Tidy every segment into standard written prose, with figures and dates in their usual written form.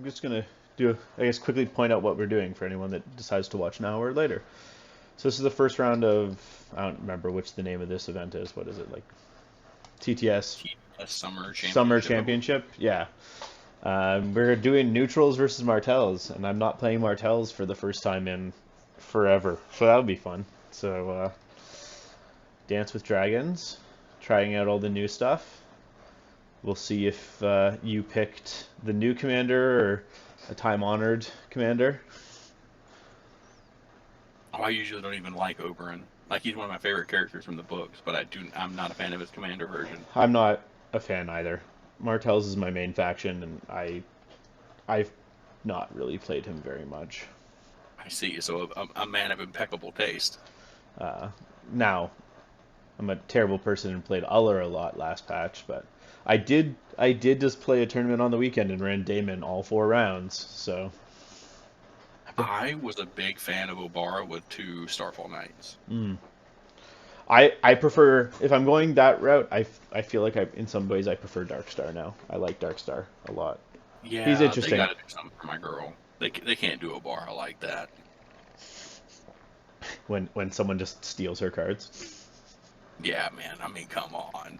just gonna do, I guess, quickly point out what we're doing for anyone that decides to watch now or later. So this is the first round of, I don't remember which the name of this event is. What is it, like TTS TTS Summer Summer Championship. Championship? Yeah. We're doing neutrals versus Martells, and I'm not playing Martells for the first time in forever, so that'll be fun. So, Dance with Dragons, trying out all the new stuff. We'll see if you picked the new commander or a time-honored commander. Oh, I usually don't even like Oberyn. Like, he's one of my favorite characters from the books, but I'm not a fan of his commander version. I'm not a fan either. Martells is my main faction, and I've not really played him very much. I see. So a man of impeccable taste. Uh, Now, I'm a terrible person and played Uller a lot last patch, but I did just play a tournament on the weekend and ran Daemon all 4 rounds. So I was a big fan of Obara with 2 Starfall Knights. I prefer, if I'm going that route, I feel like in some ways I prefer Darkstar now. I like Darkstar a lot. He's Yeah, they interesting. got to do something for my girl. They can't do Obara like that. When someone just steals her cards. Yeah, man. I mean, come on.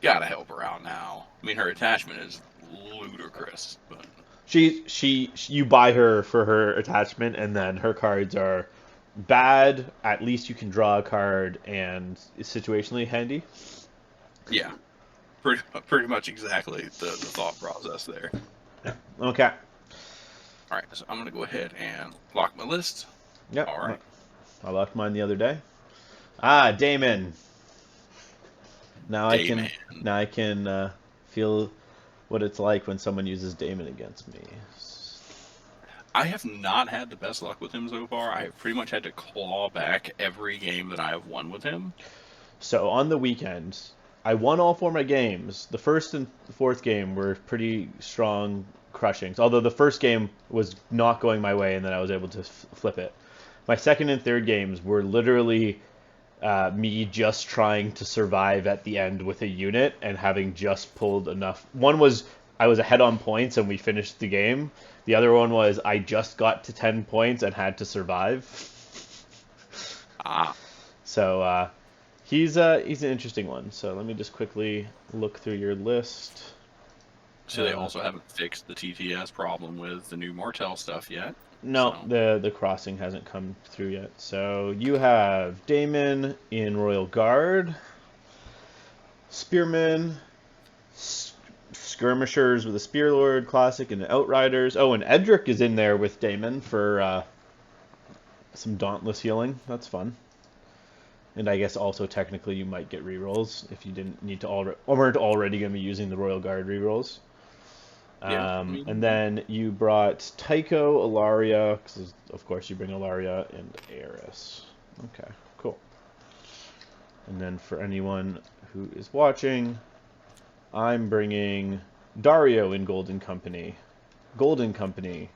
Gotta help her out now. I mean, her attachment is ludicrous, but You buy her for her attachment, and then her cards are bad. At least you can draw a card and is situationally handy. yeah, pretty much exactly the thought process there. Okay. All right, so I'm gonna go ahead and lock my list. Yep. All right. I locked mine the other day. Ah, Damon. Now I can Daemon. now I can feel what it's like when someone uses Damon against me. I have not had the best luck with him so far. I have pretty much had to claw back every game that I have won with him. So on the weekend, I won all 4 of my games. The first and fourth game were pretty strong crushings. Although the first game was not going my way, and then I was able to flip it. My second and third games were literally me just trying to survive at the end with a unit and having just pulled enough. One was I was ahead on points and we finished the game. The other one was I just got to 10 points and had to survive. Ah, So he's an interesting one. So let me just quickly look through your list. so they also haven't fixed the TTS problem with the new Martell stuff yet. No, So the crossing hasn't come through yet. So you have Daemon in Royal Guard, Spearmen, Skirmishers with a Spearlord Classic, and Outriders. Oh, and Edric is in there with Daemon for some Dauntless healing. That's fun. And I guess also technically you might get rerolls if you didn't need to weren't already going to be using the Royal Guard rerolls. yeah, I And mean, then you brought Tycho, Ilaria, because of course you bring Ilaria and Eris. Okay, cool. And then for anyone who is watching, I'm bringing Daario in Golden Company, Golden Company,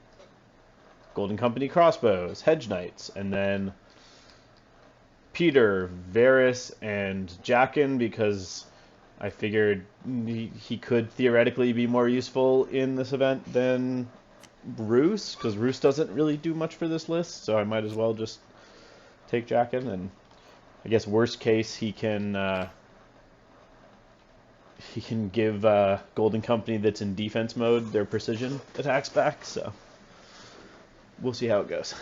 Golden Company crossbows, Hedge Knights, and then Petyr, Varys, and Jaqen because I figured he could theoretically be more useful in this event than Roose, because Roose doesn't really do much for this list, so I might as well just take Jaqen, and I guess worst case he can give Golden Company that's in defense mode their precision attacks back, so we'll see how it goes.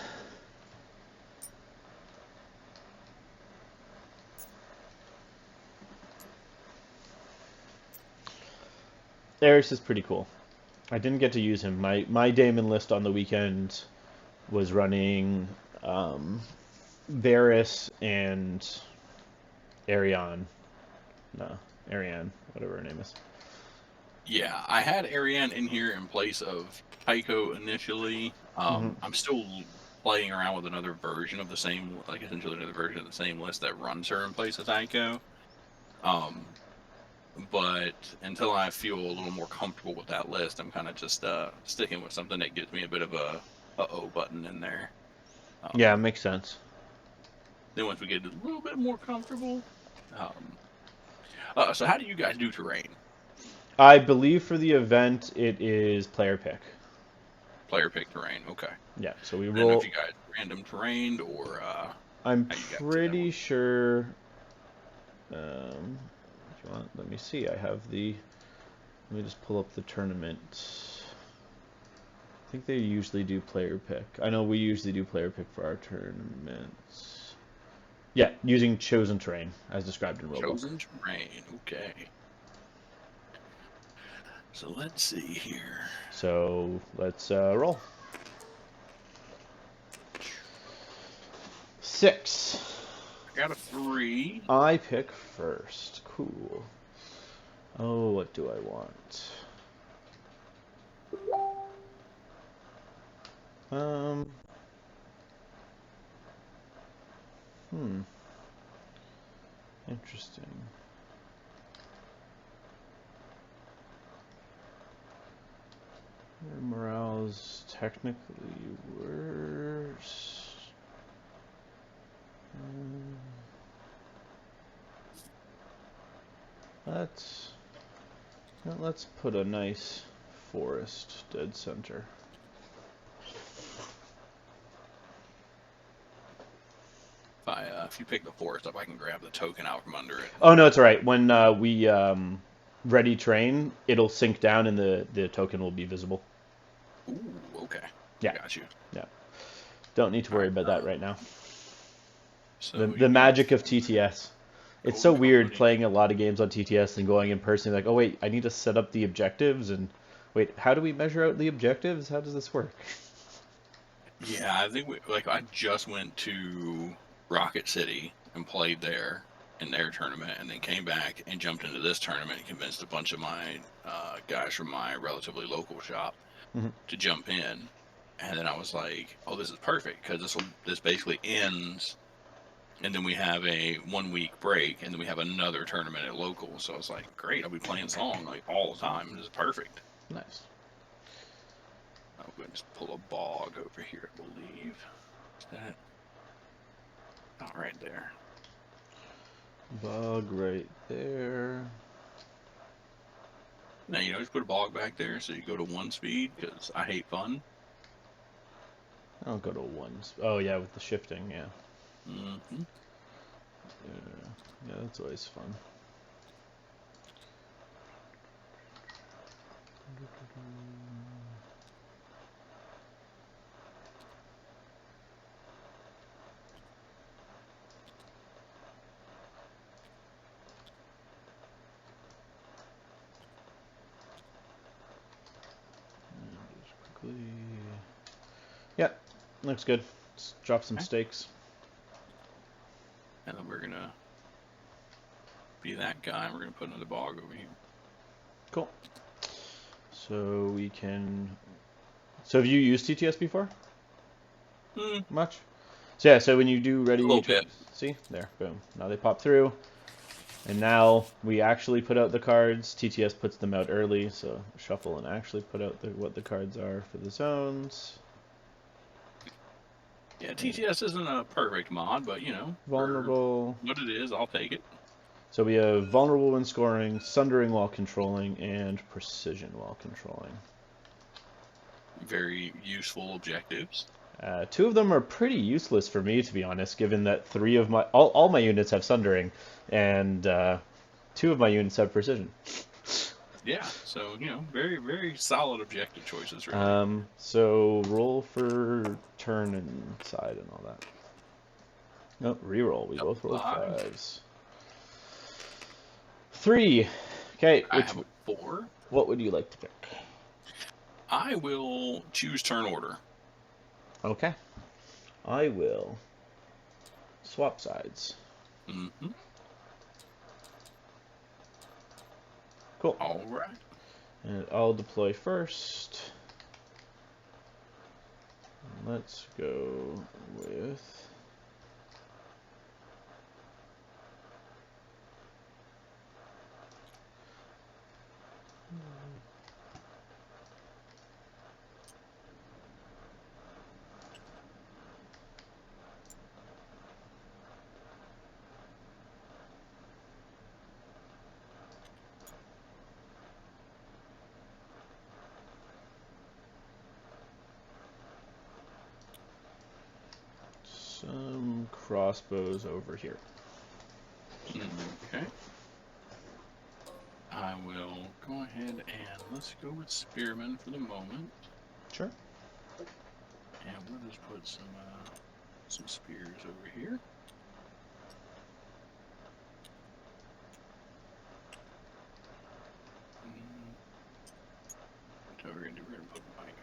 Eris is pretty cool. I didn't get to use him. My Daemon list on the weekend was running Varys and Ariane. No, Ariane, whatever her name is. yeah, I had Ariane in here in place of Tycho initially. I'm still playing around with another version of the same, like essentially another version of the same list that runs her in place of Tycho. But until I feel a little more comfortable with that list, I'm kind of just sticking with something that gives me a bit of a O button in there. Yeah, makes sense. Then once we get a little bit more comfortable, so how do you guys do terrain? I believe for the event it is player pick. Player pick terrain. Okay. Yeah, so we I don't know roll. if you guys random terrained or I'm how you guys did that pretty one. sure. If you want, let me see. I have the. Let me just pull up the tournament. I think they usually do player pick. I know we usually do player pick for our tournaments. Yeah, using chosen terrain as described in rulebook. Chosen terrain. Okay. So let's see here. So let's roll. 6. I got a 3. I pick first. Cool. Oh, what do I want? Interesting. Your morale's technically worse. Let's put a nice forest dead center. If you pick the forest up, I can grab the token out from under it. Oh no, it's all right. When we ready train, it'll sink down and the token will be visible. Ooh, okay. Yeah. Got you. Yeah. Don't need to worry about that right now. So the magic of TTS. It's so weird playing a lot of games on TTS and going in person like, oh wait, I need to set up the objectives and wait, how do we measure out the objectives? How does this work? Yeah, I think I just went to Rocket City and played there in their tournament, and then came back and jumped into this tournament and convinced a bunch of my guys from my relatively local shop to jump in. And then I was like, oh, this is perfect because this basically ends, and then we have a 1 week break, and then we have another tournament at local. So I was like, great, I'll be playing Song like all the time. This is perfect. Nice. I'm going to just pull a bog over here, I believe. Is that? Oh, right there. Bug right there. Now, just put a bog back there so you go to 1 speed, because I hate fun. I'll go to 1. Oh, yeah, with the shifting, yeah. Mm-hmm. Yeah, that's always fun. Yeah, looks good. Let's drop some stakes. And then we're going to be that guy, and we're going to put another bog over here. Cool. So we can... So have you used TTS before? Much? So yeah, so when you do ready... See? There, boom. Now they pop through. And now we actually put out the cards. TTS puts them out early, so shuffle and actually put out what the cards are for the zones. Yeah, TTS isn't a perfect mod, but, vulnerable. For what it is, I'll take it. So we have vulnerable when scoring, sundering while controlling, and precision while controlling. Very useful objectives. 2 of them are pretty useless for me, to be honest, given that 3 of my... All my units have sundering, and 2 of my units have precision. Yeah, so, very, very solid objective choices, really. So roll for turn and side and all that. Nope, reroll. We both rolled 5s. 3. Okay, I have a 4. What would you like to pick? I will choose turn order. Okay. I will swap sides. Mm-hmm. Cool. All right. And I'll deploy first. Let's go with... some crossbows over here. Okay. I will go ahead and let's go with spearmen for the moment. Sure. And we'll just put some spears over here. So we're gonna put Mike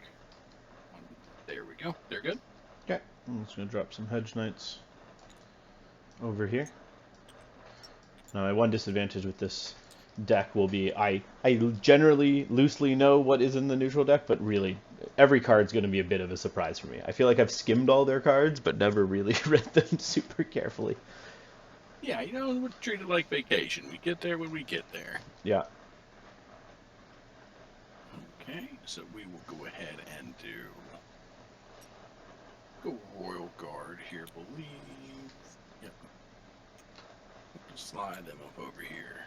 on. There we go. They're good. Okay. I'm just gonna drop some Hedge Knights over here. Now, my one disadvantage with this deck will be I generally loosely know what is in the neutral deck, but really every card's going to be a bit of a surprise for me. I feel like I've skimmed all their cards, but never really read them super carefully. Yeah, you know, we're treated like vacation. We get there when we get there. Yeah. Okay, so we will go ahead and go Royal Guard here, believe. Yep. Slide them up over here.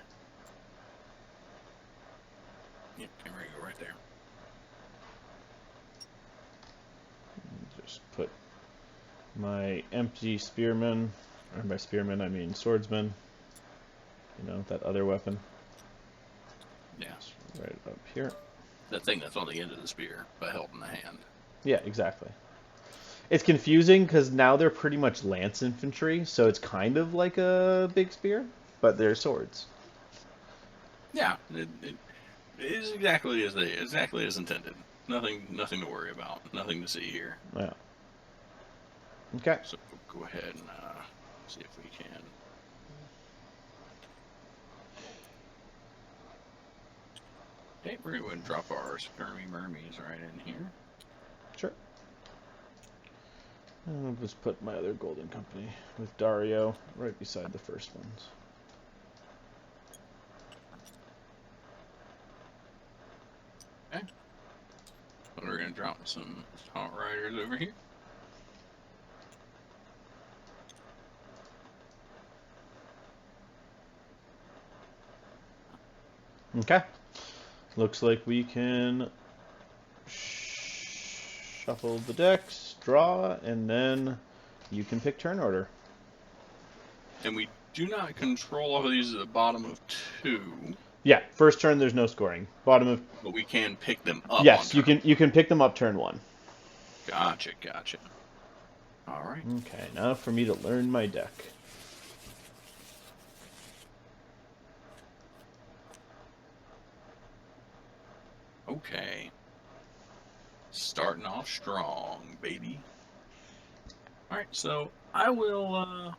Yep, and we're gonna go right there. Just put my empty spearmen, or by spearmen I mean swordsman. You know, that other weapon. Yeah. Just right up here. That thing that's on the end of the spear, but held in the hand. Yeah, exactly. It's confusing because now they're pretty much lance infantry, so it's kind of like a big spear, but they're swords. Yeah, it is exactly as intended. Nothing to worry about. Nothing to see here. Yeah. Okay. So we'll go ahead and see if we can. Okay, we're going to go and drop our skirmy mermies right in here. Sure. And I'll just put my other golden company with Daario right beside the first ones. Okay. So we're going to drop some Hot Riders over here. Okay. Looks like we can shuffle the decks, draw, and then you can pick turn order. And we do not control all of these at the bottom of 2. Yeah, first turn there's no scoring. Bottom of. But we can pick them up. Yes, on turn. you can pick them up turn 1. Gotcha. All right. Okay, now for me to learn my deck. Okay. Starting off strong, baby. Alright, so I will, Alright.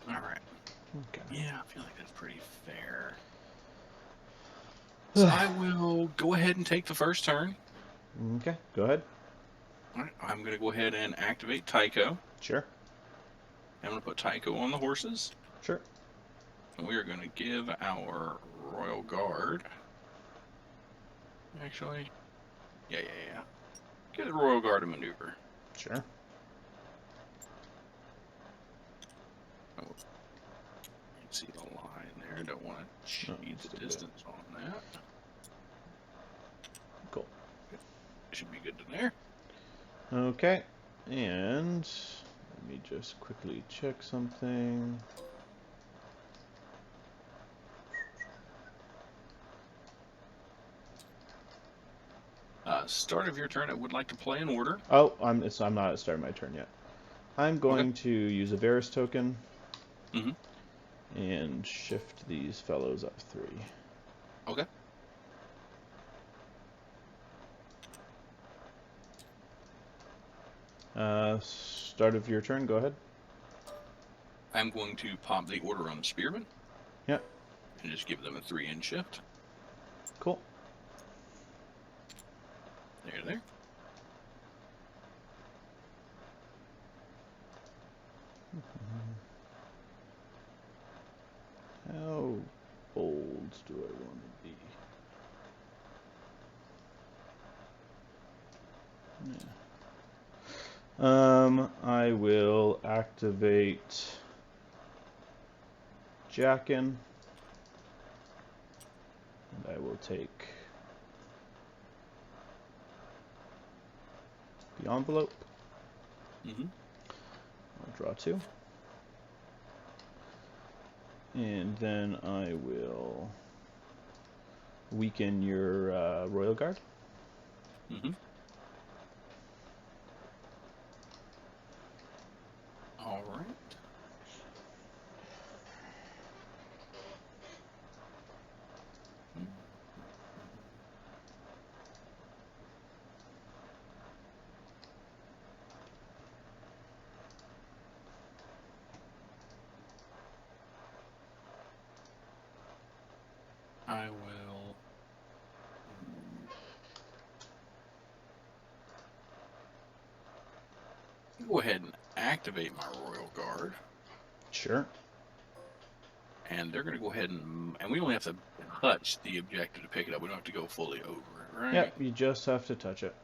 Okay. Yeah, I feel like that's pretty fair. So I will go ahead and take the first turn. Okay, go ahead. Alright, I'm going to go ahead and activate Tycho. Sure. I'm going to put Tycho on the horses. Sure. And we are going to give our Royal Guard. Actually, yeah. Give the Royal Guard a maneuver. Sure. Oh, you can see the line there. Don't want to cheat the distance on that. Cool. Should be good to there. Okay, and let me just quickly check something. Start of your turn, I would like to play in order. Oh, I'm not at start of my turn yet. I'm going to use a Varus token and shift these fellows up 3. Okay. Start of your turn, go ahead. I'm going to pop the order on the Spearmen. Yep. And just give them a 3-inch shift. Cool. There. How bold do I want to be? Yeah. I will activate Jackin. I will take the envelope. I'll draw 2. And then I will weaken your Royal Guard. All right. I will go ahead and activate my Royal Guard. Sure. And they're going to go ahead and we only have to touch the objective to pick it up. We don't have to go fully over it, right? Yep, you just have to touch it.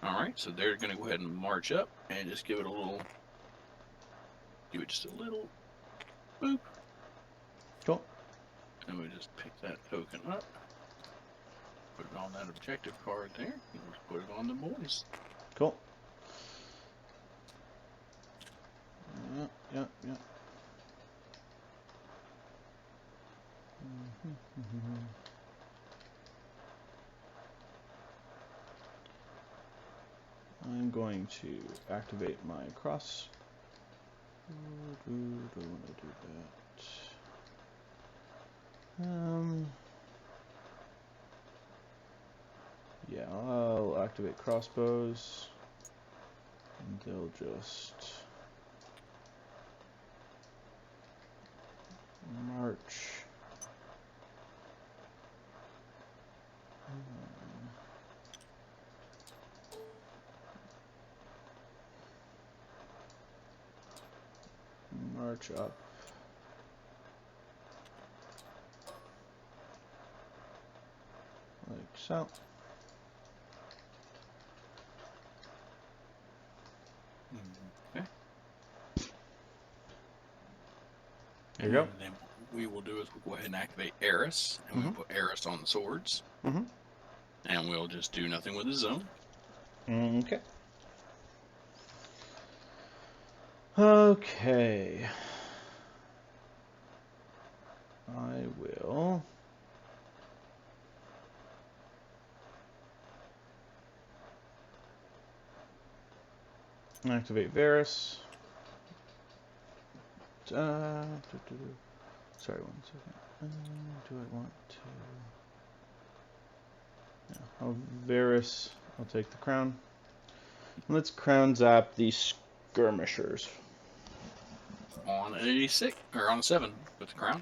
All right, so they're going to go ahead and march up and just give it just a little boop. Cool. And we just pick that token up, put it on that objective card there, and we'll put it on the boys. Cool. Yeah. I'm going to activate my cross. Do I want to do that? Yeah, I'll activate crossbows, and they'll just march. March up. Like so. Okay. There you go. And then what we will do is we'll go ahead and activate Eris, and we'll put Eris on the swords. And we'll just do nothing with the zone. Okay. Okay. I will activate Varus. Sorry, 1 second. Do I want to? Yeah, I'll Varus. I'll take the crown. Let's crown zap the skirmishers. On a 6 or on a 7 with the crown.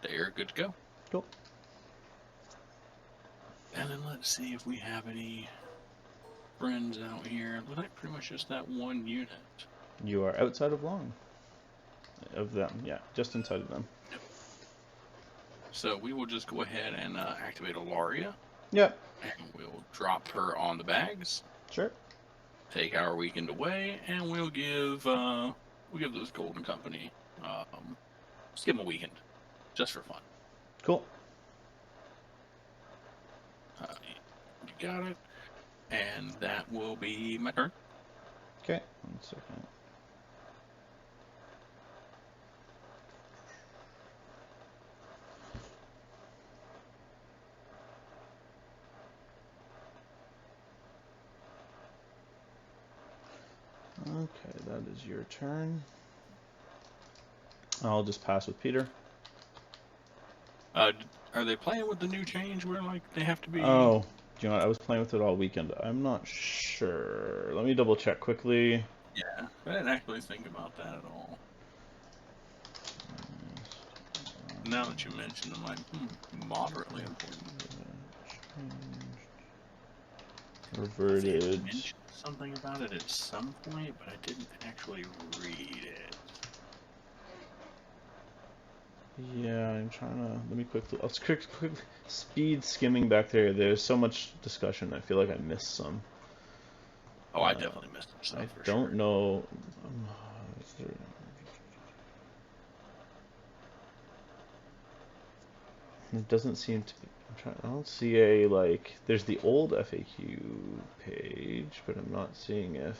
They're good to go. Cool. And then let's see if we have any friends out here. Looks like pretty much just that one unit. You are outside of long. Of them, yeah, just inside of them. Yep. So we will just go ahead and activate Ilaria. Yep. And we'll drop her on the bags. Sure. Take our weekend away, and we'll give this Golden Company, just give them a weekend, just for fun. Cool. You got it. And that will be my turn. Okay, 1 second. Okay, that is your turn. I'll just pass with Petyr. Are they playing with the new change where like they have to be? Oh, do you know what? I was playing with it all weekend. I'm not sure. Let me double check quickly. Yeah, I didn't actually think about that at all. Now that you mention them, I'm moderately important. Reverted. I mentioned something about it at some point, but I didn't actually read it. Yeah, I'm trying to. Let me quickly. I'll quick speed skimming back there. There's so much discussion. I feel like I missed some. Oh, I definitely missed some. I don't know. It doesn't seem to be. I don't see a, like, there's the old FAQ page, but I'm not seeing if.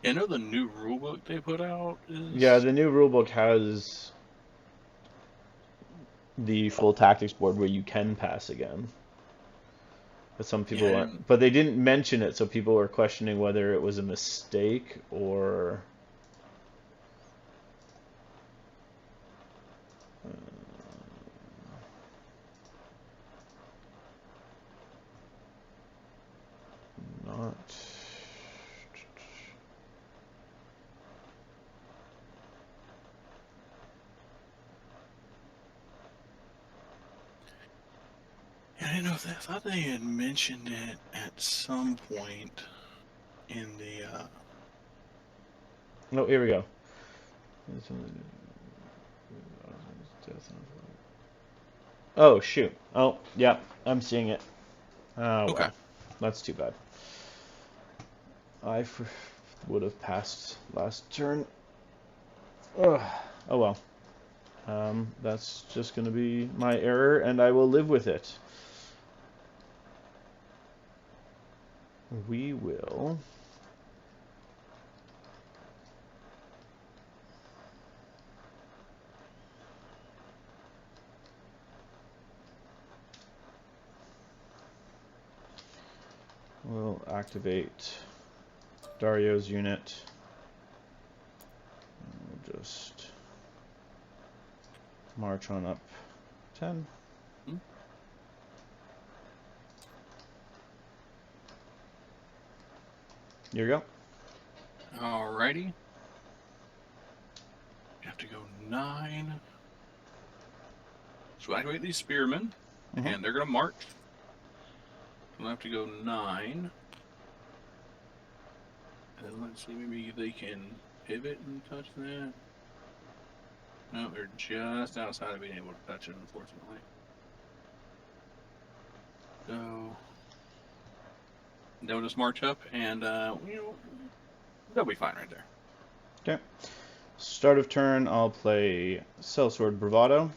I know the new rulebook they put out is. Yeah, the new rulebook has the full tactics board where you can pass again. But some people aren't. But they didn't mention it, so people were questioning whether it was a mistake or. Not. I didn't know if I thought they had mentioned it at some point in the. Oh, here we go. Oh, shoot. Oh, yeah, I'm seeing it. Oh, Okay. well. That's too bad. I would have passed last turn. Ugh. Oh, well. That's just going to be my error, and I will live with it. We will... We'll activate Daario's unit. We'll just march on up 10. Here you go. Alrighty. You have to go 9. So activate these spearmen, and they're going to march. We'll have to go 9. And let's see, maybe they can pivot and touch that. No, they're just outside of being able to touch it, unfortunately. So they'll just march up, and they'll be fine right there. Okay. Start of turn, I'll play Sellsword Bravado.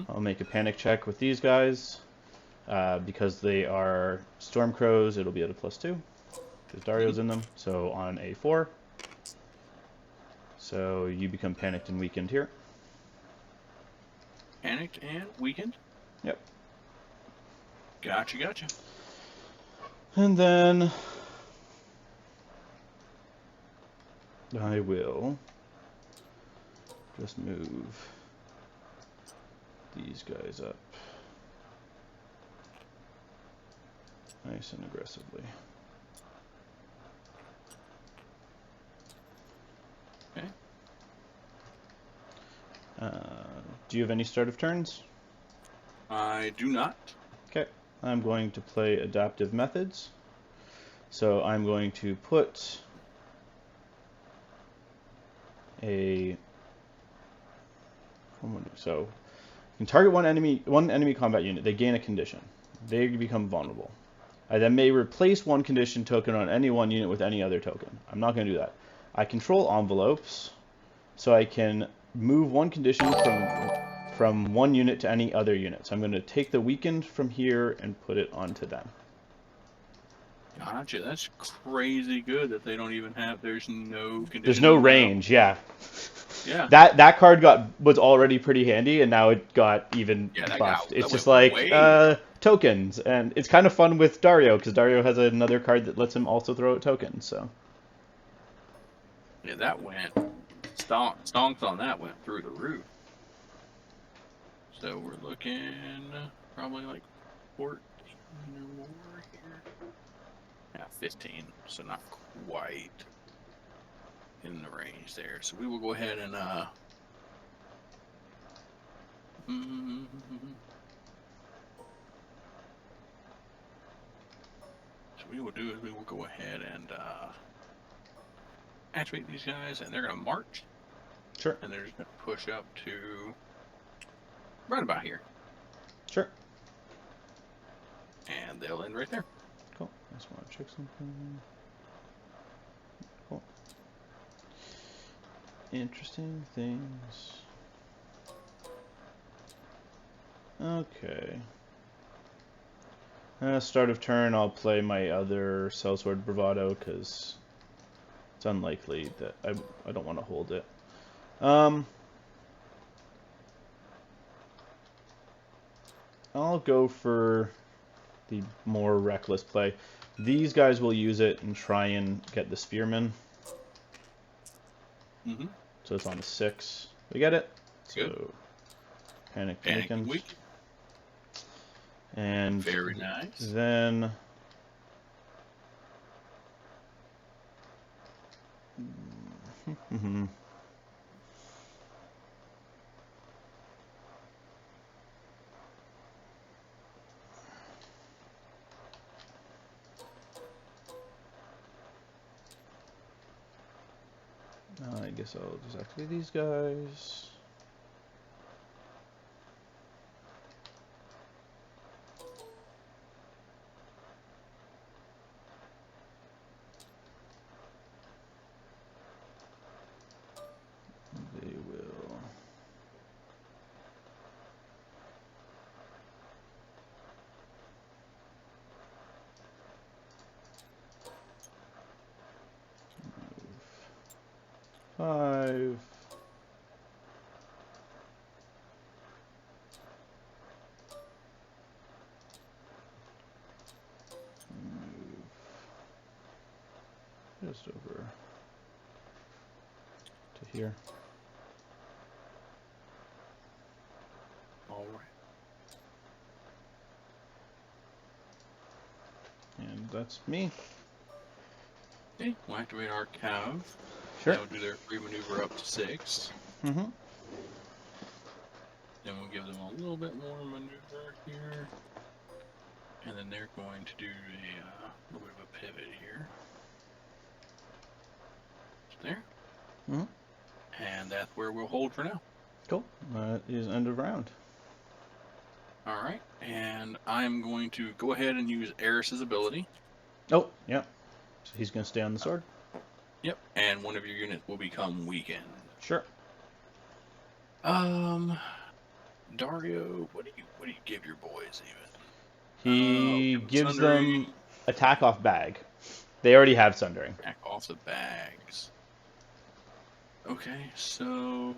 I'll make a panic check with these guys. Because they are Stormcrows, it'll be at a +2. Because Daario's in them. So on a 4. So you become panicked and weakened here. Panicked and weakened? Yep. Gotcha. And then I will just move these guys up nice and aggressively. Okay. Do you have any start of turns? I do not. Okay. I'm going to play adaptive methods. So I'm going to put a... So you can target one enemy combat unit. They gain a condition. They become vulnerable. I then may replace one condition token on any one unit with any other token. I'm not going to do that. I control envelopes, so I can move one condition from one unit to any other unit. So I'm going to take the weakened from here and put it onto them. Gotcha. That's crazy good that they don't even have. There's no condition. There's no range. Yeah. Yeah. That card was already pretty handy, and now it got even buffed. It's just like tokens, and it's kind of fun with Daario because Daario has another card that lets him also throw out tokens. So. Yeah, that went stonks on that went through the roof. So we're looking probably like 14 or more here. Yeah, 15. So not quite in the range there. So we will go ahead and so we will do is we will go ahead and activate these guys, and they're going to march. Sure. And they're just going to push up to right about here. Sure. And they'll end right there. Cool. I just want to check something. Cool. Interesting things. Okay. Start of turn, I'll play my other Sellsword Bravado, because it's unlikely that I don't want to hold it. I'll go for the more reckless play. These guys will use it and try and get the Spearmen. Mm-hmm. So it's on a 6. We get it? Good. So Panic Panic weak. And very nice. Then I guess I'll just activate these guys. They will. Move 5. Move just over to here. All right. And that's me. Okay, we'll activate our Cav. Sure. They'll do their free maneuver up to 6. Mm-hmm. Then we'll give them a little bit more maneuver here. And then they're going to do a little bit of a pivot here. There. Mm-hmm. And that's where we'll hold for now. Cool. That is end of round. Alright, and I'm going to go ahead and use Eris's ability. Oh, yeah. So he's going to stay on the sword? Yep, and one of your units will become weakened. Sure. Daario, what do you give your boys even? He gives Sundering. them attack off bag. They already have Sundering. Attack off the bags. Okay, so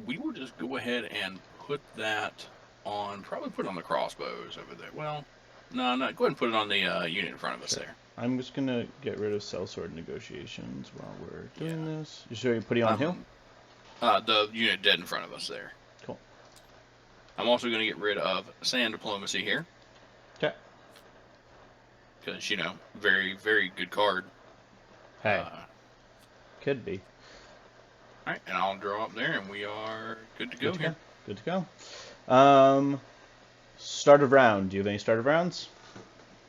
we will just go ahead and put that on. Probably put it on the crossbows over there. Well, no, not. Go ahead and put it on the unit in front of us there. I'm just gonna get rid of sellsword negotiations while we're doing this. You sure you're putting on hill? The unit dead in front of us there. Cool. I'm also going to get rid of sand diplomacy here. Okay. Because, you know, very, very good card. Hey. Could be. Alright, and I'll draw up there, and we are good to go here. Good to go. Start of round. Do you have any start of rounds?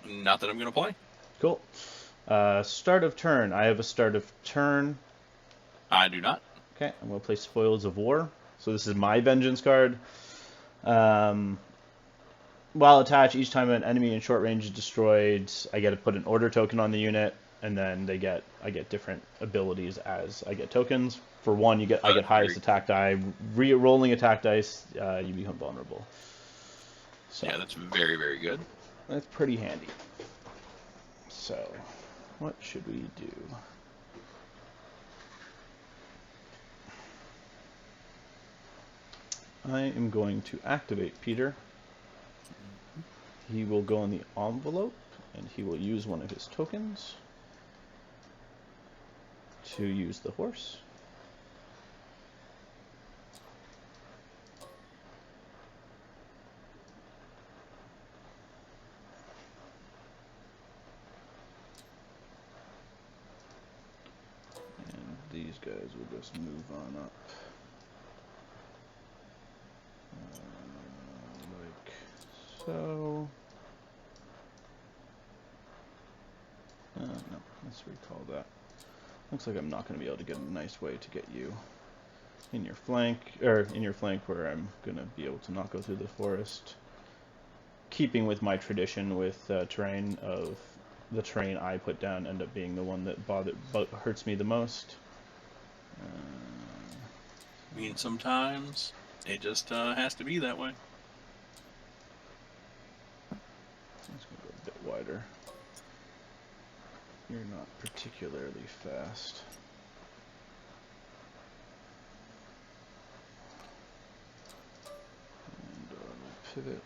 Not that I'm going to play. Cool. Start of turn. I have a start of turn. I do not. Okay, I'm going to play Spoils of War. So this is my Vengeance card. While attached, each time an enemy in short range is destroyed, I get to put an order token on the unit, and then I get different abilities as I get tokens. For one, I get highest attack die. Rolling attack dice, you become vulnerable. So yeah, that's very, very good. That's pretty handy. So, what should we do? I am going to activate Petyr. He will go on the envelope, and he will use one of his tokens to use the horse. And these guys will just move on up. Like so. No, let's recall that. Looks like I'm not going to be able to get a nice way to get you in your flank, where I'm going to be able to not go through the forest. Keeping with my tradition with terrain of the terrain I put down end up being the one that hurts me the most. I mean, sometimes it just has to be that way. Let's go a bit wider. You're not particularly fast. And we'll pivot.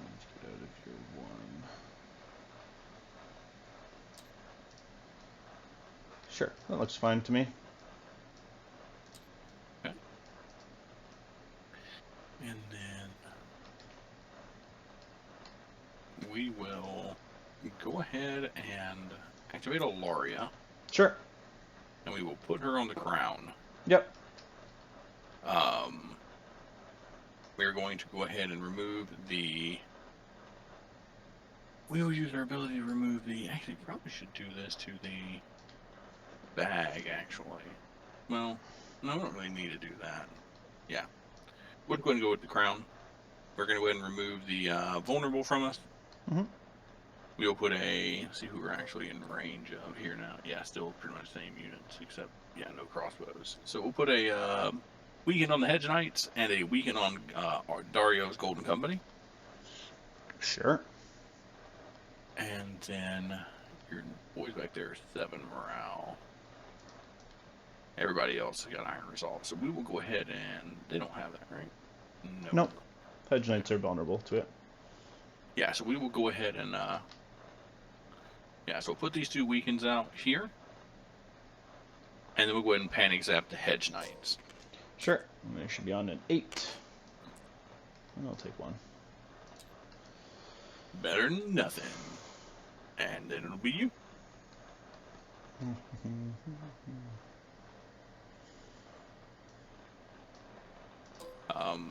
Let's get out of your one. Sure, that looks fine to me. Okay. And then we will go ahead and activate Alaria. Sure. And we will put her on the crown. Yep. We're going to go ahead and remove the... We will use our ability to remove the... Actually, probably should do this to the bag, actually. Well, no, we don't really need to do that. Yeah. We're going to go with the crown. We're going to go ahead and remove the vulnerable from us. Mm-hmm. We'll put a... Let's see who we're actually in range of here now. Yeah, still pretty much the same units, except, yeah, no crossbows. So we'll put a weaken on the Hedge Knights and a weaken on Daario's Golden Company. Sure. And then your boys back there are 7 morale. Everybody else got Iron Resolve. So we will go ahead and... They don't have that, right? No. Nope. Hedge Knights are vulnerable to it. Yeah, so we will go ahead and... Yeah, so we'll put these 2 weakens out here. And then we'll go ahead and panic zap the Hedge Knights. Sure. And they should be on an 8. And I'll take 1. Better than nothing. And then it'll be you.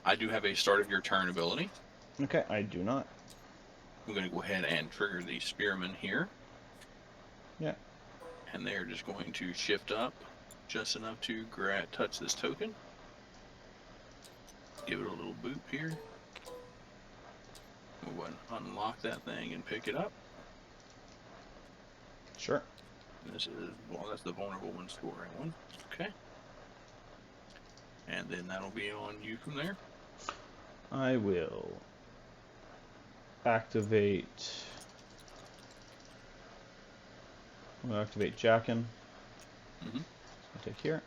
I do have a start of your turn ability. Okay, I do not. I'm going to go ahead and trigger the Spearmen here. Yeah. And they're just going to shift up just enough to touch this token. Give it a little boop here. We'll go ahead and unlock that thing and pick it up. Sure. This is, well, that's the vulnerable one scoring one. Okay. And then that'll be on you from there. I will activate. I'll activate Jackin. Mm-hmm. I'll take here.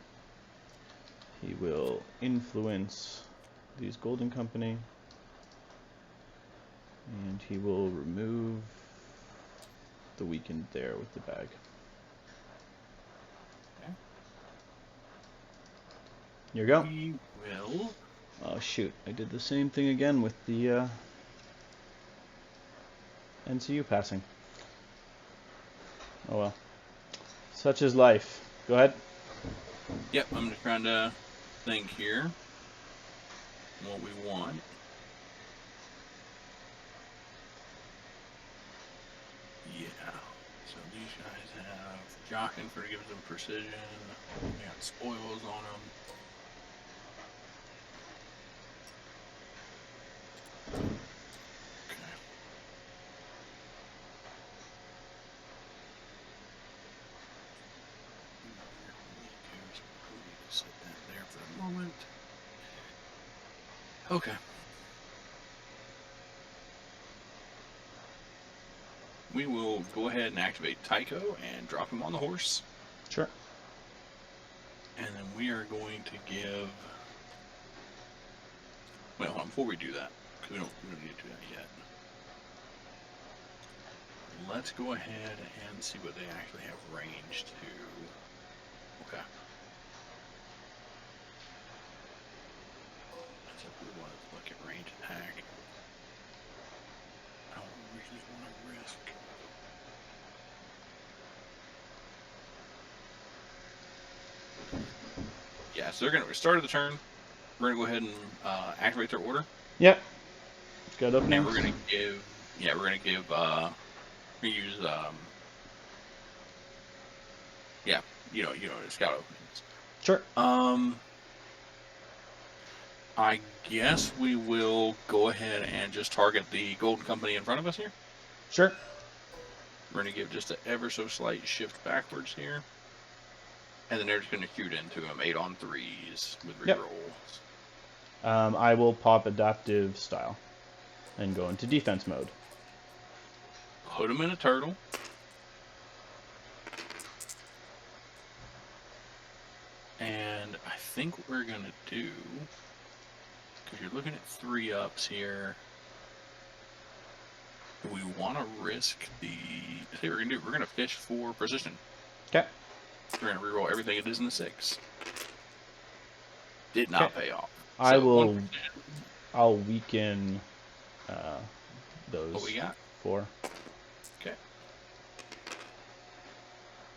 He will influence these Golden Company. And he will remove the weakened there with the bag. Okay. Here you go. We will. Oh shoot, I did the same thing again with the NCU passing. Oh well. Such is life. Go ahead. Yep, I'm just trying to think here what we want. Yeah. So these guys have Jockin for giving them precision. They got spoils on them. Okay. Set that there for the moment. Okay. We will go ahead and activate Tycho and drop him on the horse. Sure. And then we are going to give... Well, hold on, before we do that, because we don't need to do that yet. Let's go ahead and see what they actually have range to. Okay. That's if we want to look at range attack. I don't really want to risk. Yeah, so they're going to start of the turn. We're going to go ahead and activate their order. Yep. Got openings. And we're going to give, yeah, we're going to give, we use, yeah, you know, scout openings. Sure. I guess we will go ahead and just target the Golden Company in front of us here. Sure. We're going to give just an ever so slight shift backwards here. And then they're just going to shoot into him 8 on 3s with Yep. rerolls. I will pop adaptive style and go into defense mode. Put him in a turtle. And I think what we're going to do, because you're looking at 3-ups here, we want to risk the... I think we're going to do, we're going to fish for precision. Okay. We're going to reroll everything it is in the 6. Did not pay off. I So will. 1%. I'll weaken those. What we got? 4. Okay.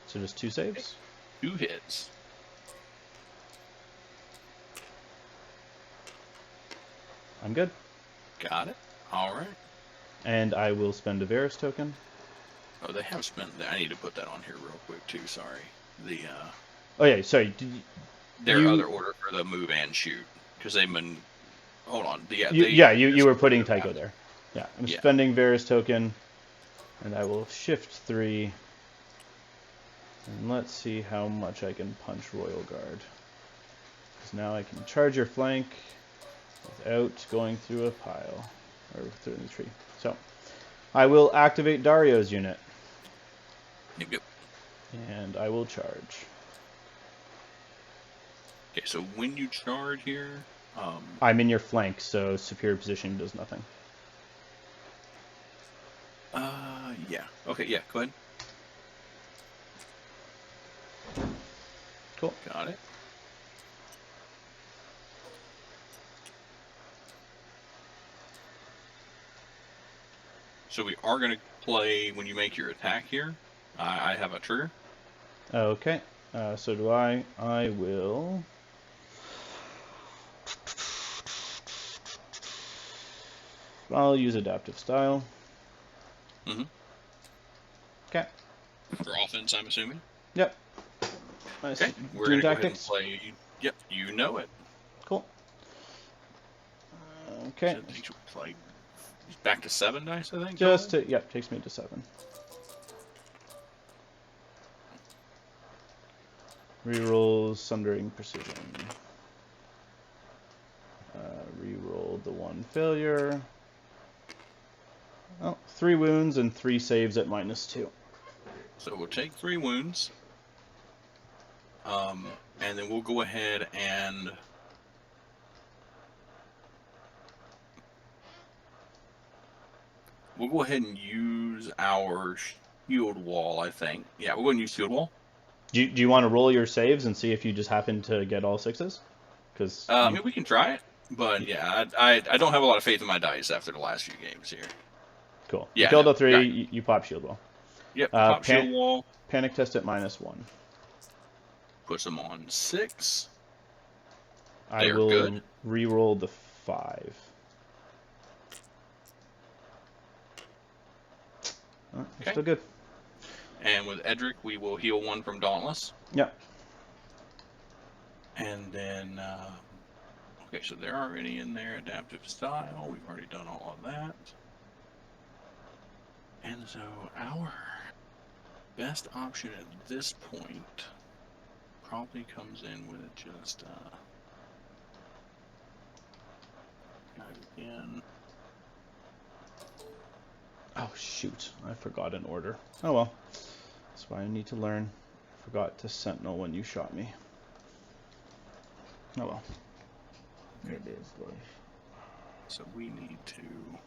So just 2 saves. 2 hits. I'm good. Got it. All right. And I will spend a Varus token. Oh, they have spent. I need to put that on here real quick too. Sorry. The Oh yeah, sorry. their other order for the move and shoot, because they've been. Hold on. You were putting Tycho there. Yeah, I'm Yeah. spending Varus token, and I will shift 3. And let's see how much I can punch Royal Guard. Because now I can charge your flank without going through a pile or through the tree. So I will activate Daario's unit. Yep. And I will charge. Okay, so when you charge here, I'm in your flank, so superior position does nothing. yeah. Okay, yeah. Go ahead. Cool. Got it. So we are going to play when you make your attack here. I have a trigger. Okay. So do I. I will. I'll use adaptive style. Mm-hmm. Okay. For offense, I'm assuming. Yep. Okay. We're Doom going to go ahead and tactics. play. Yep. You know it. Cool. Okay. So it takes like back to 7 dice, I think. Just to, yep, takes me to 7. Rerolls Sundering Precision. Reroll the 1 failure. Oh, 3 wounds and 3 saves at -2. So we'll take 3 wounds. And then we'll go ahead and use our shield wall, I think. Yeah, we'll go and use shield wall. Do you want to roll your saves and see if you just happen to get all 6s? Because I mean, we can try it, but yeah, I don't have a lot of faith in my dice after the last few games here. Cool. Yeah, you killed no, all 3. right. You pop shield wall. Yep. Pop shield wall. Panic test at -1. Puts them on 6. I will re-roll the 5. Oh, Okay. Still good. And with Edric, we will heal 1 from Dauntless. Yep. And then, okay, so they're already in there. Adaptive style. We've already done all of that. And so our best option at this point probably comes in with just again. Oh shoot! I forgot an order. Oh well. That's why I need to learn. I forgot to sentinel when you shot me. Oh well. It is life. So we need to.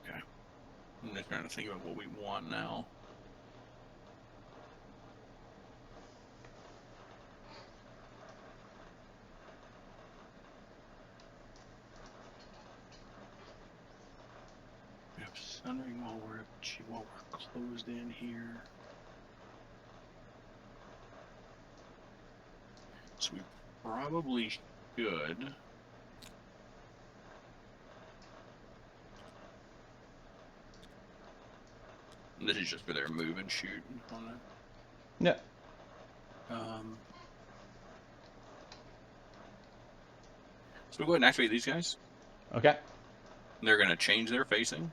Okay. I'm just trying to think about what we want now. We have Sundering while we're closed in here. So we probably should. This is just for their move and shoot on it. Yep. So we'll go ahead and activate these guys. Okay. They're going to change their facing.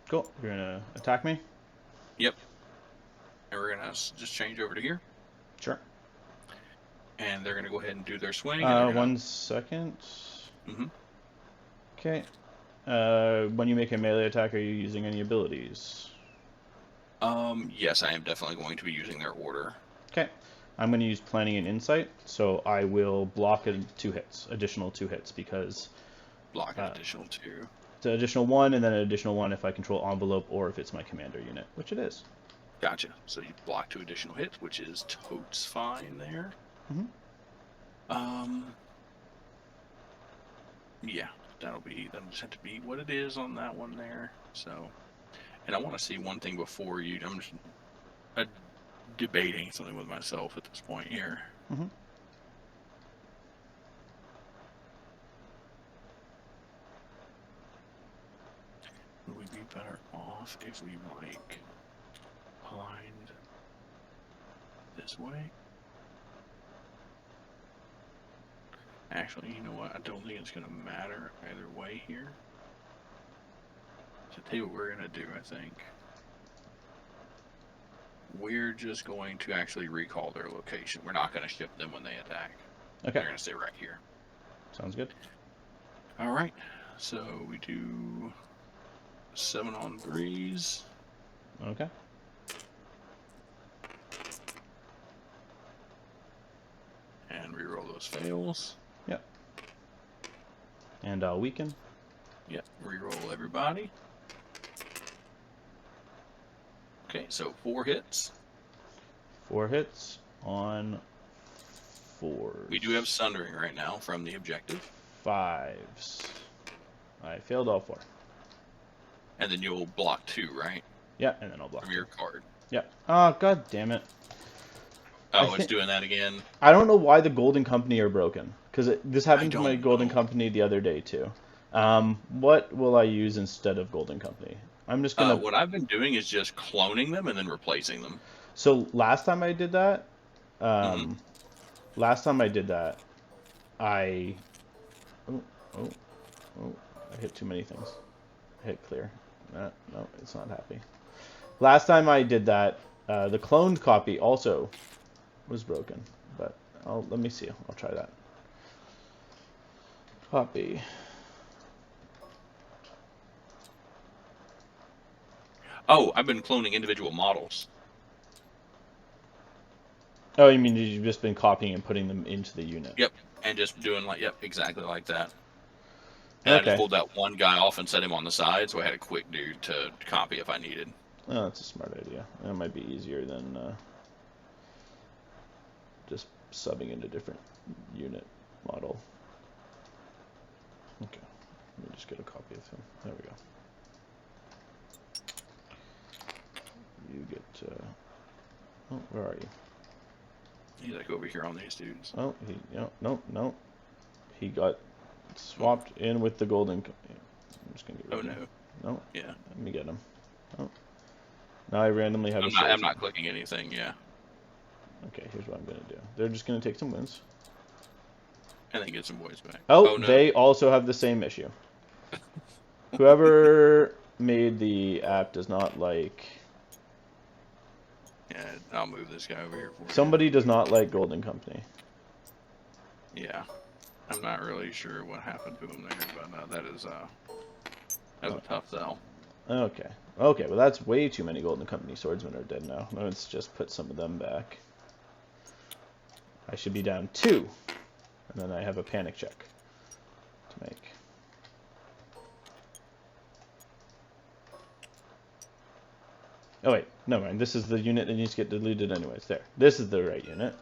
Cool. You're gonna attack me? Yep. And we're going to just change over to here. Sure. And they're going to go ahead and do their swing. 1 second. Mm-hmm. Okay. When you make a melee attack, are you using any abilities? Yes, I am definitely going to be using their order. Okay. I'm going to use Planning and Insight, so I will block it 2 hits, additional 2 hits, because... Block an additional 2. It's an additional 1, and then an additional 1 if I control Envelope, or if it's my commander unit, which it is. Gotcha. So you block 2 additional hits, which is totes fine there. Mm-hmm. Yeah, that'll just have to be what it is on that one there. So, and I want to see one thing before you. I'm just debating something with myself at this point here. Mm-hmm. Would we be better off if we like aligned this way? Actually, you know what? I don't think it's going to matter either way here. So, tell you what we're going to do, I think. We're just going to actually recall their location. We're not going to ship them when they attack. Okay. They're going to stay right here. Sounds good. All right. So, we do 7 on 3s. Okay. And reroll those fails. Yep. And I'll weaken. Yep. Reroll everybody. Okay, so 4 hits. 4 hits on 4. We do have sundering right now from the objective. 5s. I failed all 4. And then you'll block 2, right? Yeah, and then I'll block from your card. Yep. Oh, god damn it. Oh, it's doing that again? I don't know why the Golden Company are broken. Because this happened to my Golden know. Company the other day, too. What will I use instead of Golden Company? I'm just gonna... what I've been doing is just cloning them and then replacing them. So, last time I did that... I hit too many things. I hit clear. No, it's not happy. Last time I did that, the cloned copy also was broken. But let me see. I'll try that. Copy. Oh, I've been cloning individual models. Oh, you mean you've just been copying and putting them into the unit? Yep, and just doing exactly like that. And okay. I just pulled that one guy off and set him on the side, so I had a quick dude to copy if I needed. Oh, that's a smart idea. That might be easier than just subbing into different unit model. Okay, let me just get a copy of him. There we go. You get... oh, where are you? He's like over here on these dudes. Oh, no. He got swapped in with the golden... I'm just going to get rid of him. No. Yeah. Let me get him. Oh. Now I randomly have I'm not clicking anything, yeah. Okay, here's what I'm going to do. They're just going to take some wins. And then get some boys back. Oh, no. They also have the same issue. Whoever made the app does not like... Yeah, I'll move this guy over here for you. Somebody does not like Golden Company. Yeah. I'm not really sure what happened to him there, but that's a tough sell. Okay. Okay, well that's way too many Golden Company swordsmen are dead now. Let's just put some of them back. I should be down 2. And then I have a panic check to make. Oh wait, no mind. This is the unit that needs to get deleted anyways. There. This is the right unit.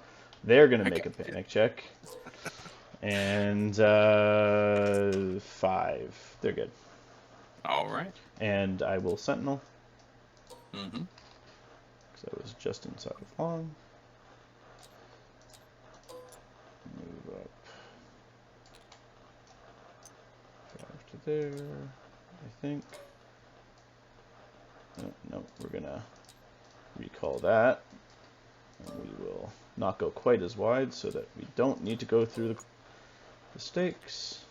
They're going to make a panic check. And 5. They're good. All right. And I will sentinel. Mm-hmm. Because I was just inside of long. Move up. 5 to there, I think. No, we're going to recall that. And we will not go quite as wide so that we don't need to go through the the stakes.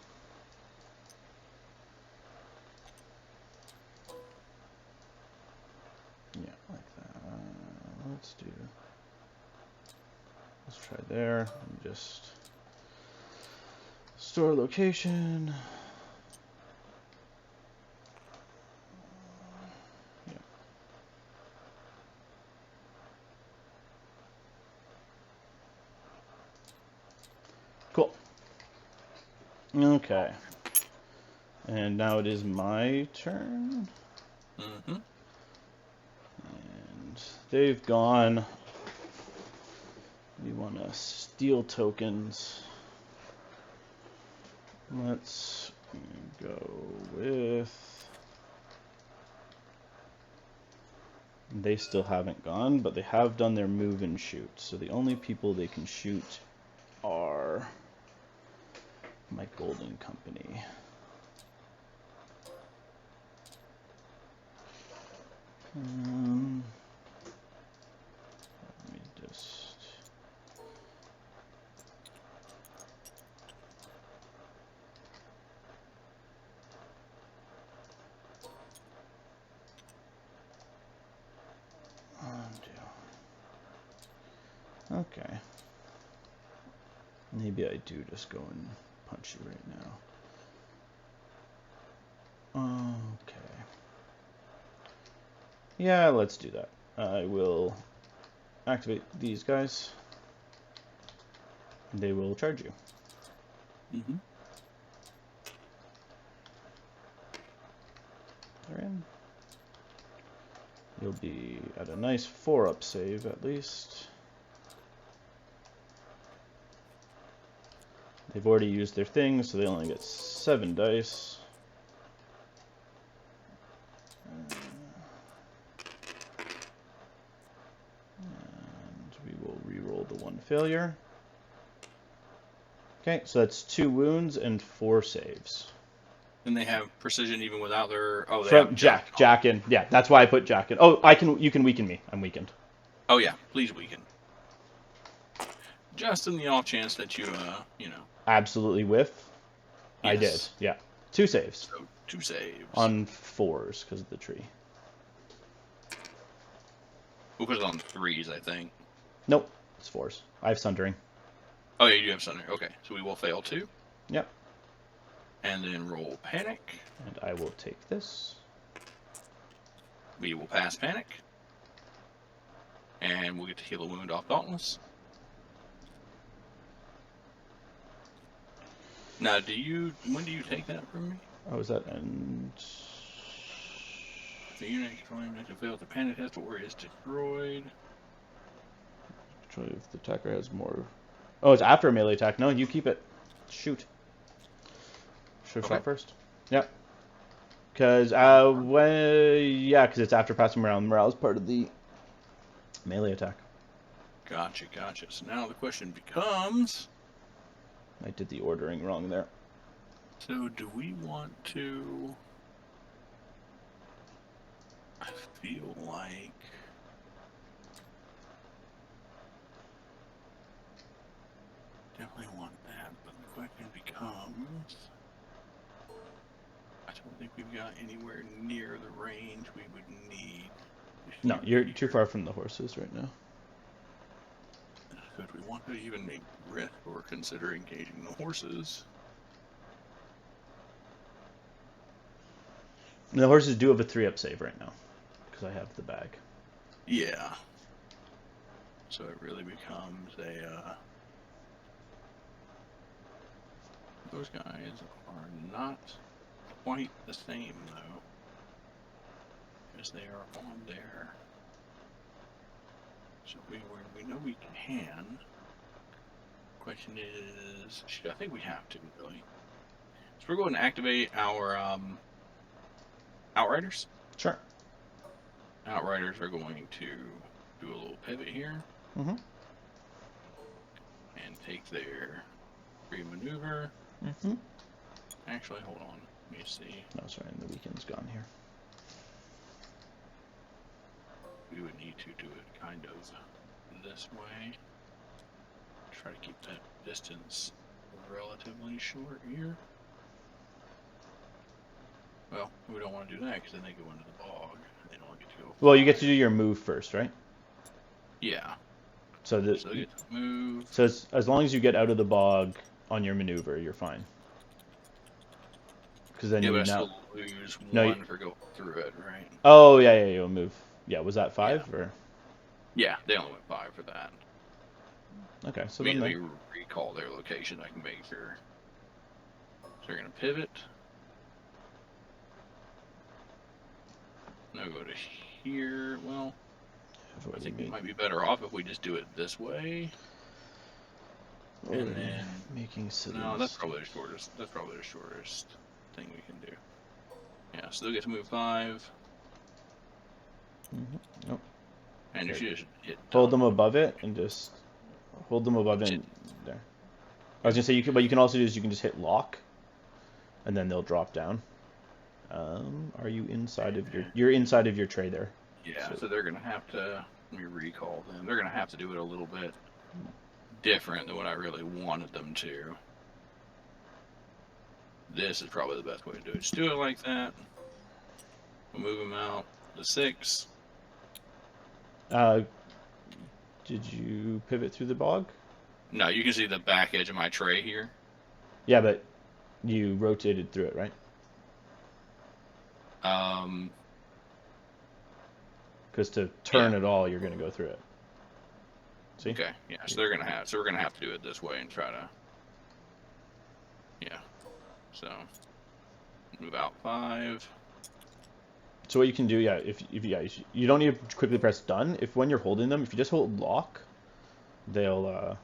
Yeah, like that. Let's try there. And just store location. Yeah. Cool. Okay. And now it is my turn. Mm-hmm. And they've gone. We want to steal tokens. Let's go with... They still haven't gone, but they have done their move and shoot. So the only people they can shoot are my golden company. Let me just... Okay. Maybe I do just go and punch you right now. Okay. Yeah, let's do that. I will activate these guys. They will charge you. Mm-hmm. They're in. You'll be at a nice 4-up save at least. They've already used their thing, so they only get 7 dice. And we will re-roll the 1 failure. Okay, so that's 2 wounds and 4 saves. And they have precision even without their... Oh, they From have Jack in. Yeah, that's why I put Jack in. Oh, you can weaken me. I'm weakened. Oh, yeah. Please weaken. Just in the off chance that you, you know... Absolutely whiff. Yes. I did, yeah. 2 saves. So, 2 saves. On 4s, because of the tree. We'll put it on 3s, I think. Nope, it's 4s. I have Sundering. Oh, yeah, you do have Sundering. Okay, so we will fail 2. Yep. And then roll Panic. And I will take this. We will pass Panic. And we'll get to heal a wound off Dauntless. Now, when do you take that from me? Oh, is that end? The unit controlling to fail the panic test or is destroyed. Try if the attacker has more. Oh, it's after a melee attack. No, you keep it. Shoot. Should have shot first. Yep. Because because it's after passing morale. Morale is part of the melee attack. Gotcha. So now the question becomes... I did the ordering wrong there. So do we want to... I feel like... Definitely want that, but the question becomes... I don't think we've got anywhere near the range we would need. No, you're too far from the horses right now. Could we want to even make risk or consider engaging the horses? The horses do have a 3-up save right now, because I have the bag. Yeah. So it really becomes a... Those guys are not quite the same, though. Because they are on there. So we know we can. Question is, I think we have to, really. So we're going to activate our Outriders. Sure. Outriders are going to do a little pivot here. Mm-hmm. And take their free maneuver. Mm-hmm. Actually, hold on. Let me see. No, sorry, the weekend's gone here. We would need to do it kind of this way. Try to keep that distance relatively short here. Well, we don't want to do that because then they go into the bog. They don't get to go. Well, you get to do your move first, right? Yeah. So they get to move. So as long as you get out of the bog on your maneuver, you're fine. Because then but I now still lose one for going through it, right? Oh yeah, you'll move. Yeah, was that 5 or? Yeah, they only went 5 for that. Okay, so then let me recall their location. I can make sure. So they're gonna pivot. Now go to here. Well, I think we might be better off if we just do it this way. And then making cities. No, that's probably the shortest. That's probably the shortest thing we can do. Yeah, so they'll get to move 5. Nope. And you should just hit hold them above it and just hold them above it there. I was gonna say you can, but you can also do is you can just hit lock, and then they'll drop down. Are you inside of your? You're inside of your tray there. Yeah, so they're gonna have to. Let me recall them. They're gonna have to do it a little bit different than what I really wanted them to. This is probably the best way to do it. Just do it like that. We'll move them out to 6. Did you pivot through the bog? No, you can see the back edge of my tray here. Yeah, but you rotated through it, right? Because to turn it all, you're going to go through it. See? Okay, yeah. So they're gonna have. So we're gonna have to do it this way and try to. Yeah. So move out 5. So what you can do, yeah, if you don't need to quickly press done. If when you're holding them, if you just hold lock, they'll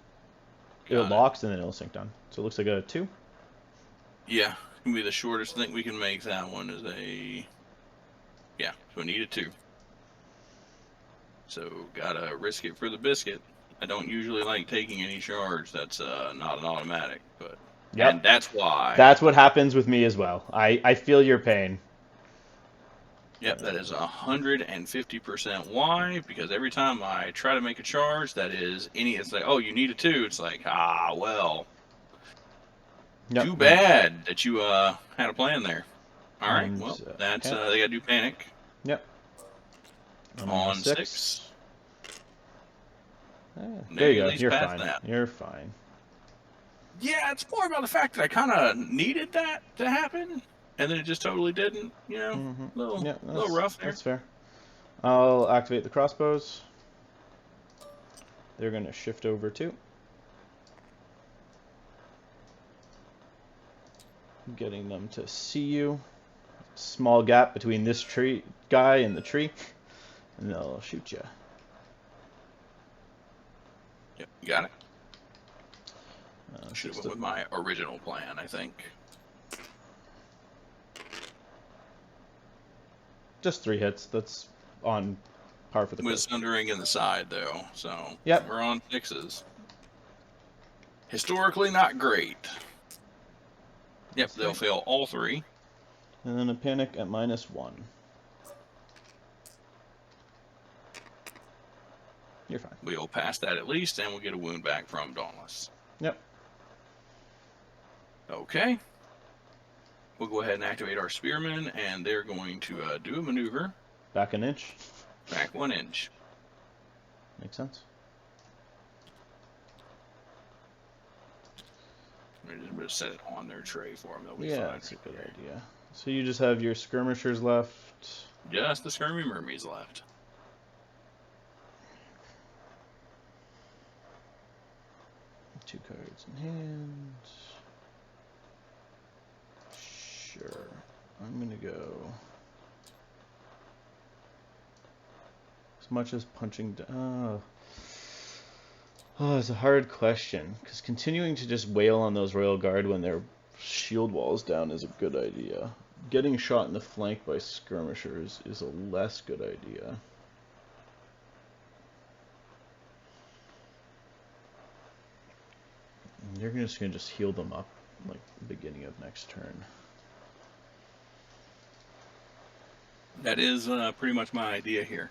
it locks and then it'll sync down. So it looks like a 2. Yeah, it's gonna be the shortest thing we can make. That one is a. Yeah, so we need a 2. So gotta risk it for the biscuit. I don't usually like taking any charge. That's not an automatic, but and that's why. That's what happens with me as well. I feel your pain. Yep, that is 150% why, because every time I try to make a charge, that is it's like, oh, you need a 2. It's like, well, too bad that you had a plan there. All right, well, that's they gotta do panic. Yep. On 6. There you go. You're fine. You're fine. Yeah, it's more about the fact that I kind of needed that to happen, and then it just totally didn't. You know, little rough there. That's fair. I'll activate the crossbows. They're going to shift over too. Getting them to see you. Small gap between this tree guy and the tree, and they'll shoot you. Yep, you got it. Should have went with my original plan, I think. Just 3 hits. That's on par for the with Sundering in the side, though, so we're on 6s. Historically, not great. Yep, they'll fail all 3. And then a panic at -1. You're fine. We'll pass that at least, and we'll get a wound back from Dauntless. Yep. Okay. We'll go ahead and activate our Spearmen, and they're going to do a maneuver. Back an inch. Back 1 inch. Makes sense. I'm just set it on their tray for them. They'll be fine. Yeah, that's a good idea. So you just have your skirmishers left. Just the skirmy mermies left. Two cards in hand. Sure. I'm going to go as much as punching down. Oh, it's a hard question, because continuing to just wail on those Royal Guard when their shield wall's down is a good idea. Getting shot in the flank by skirmishers is a less good idea. You're just going to just heal them up, like, the beginning of next turn. That is pretty much my idea here.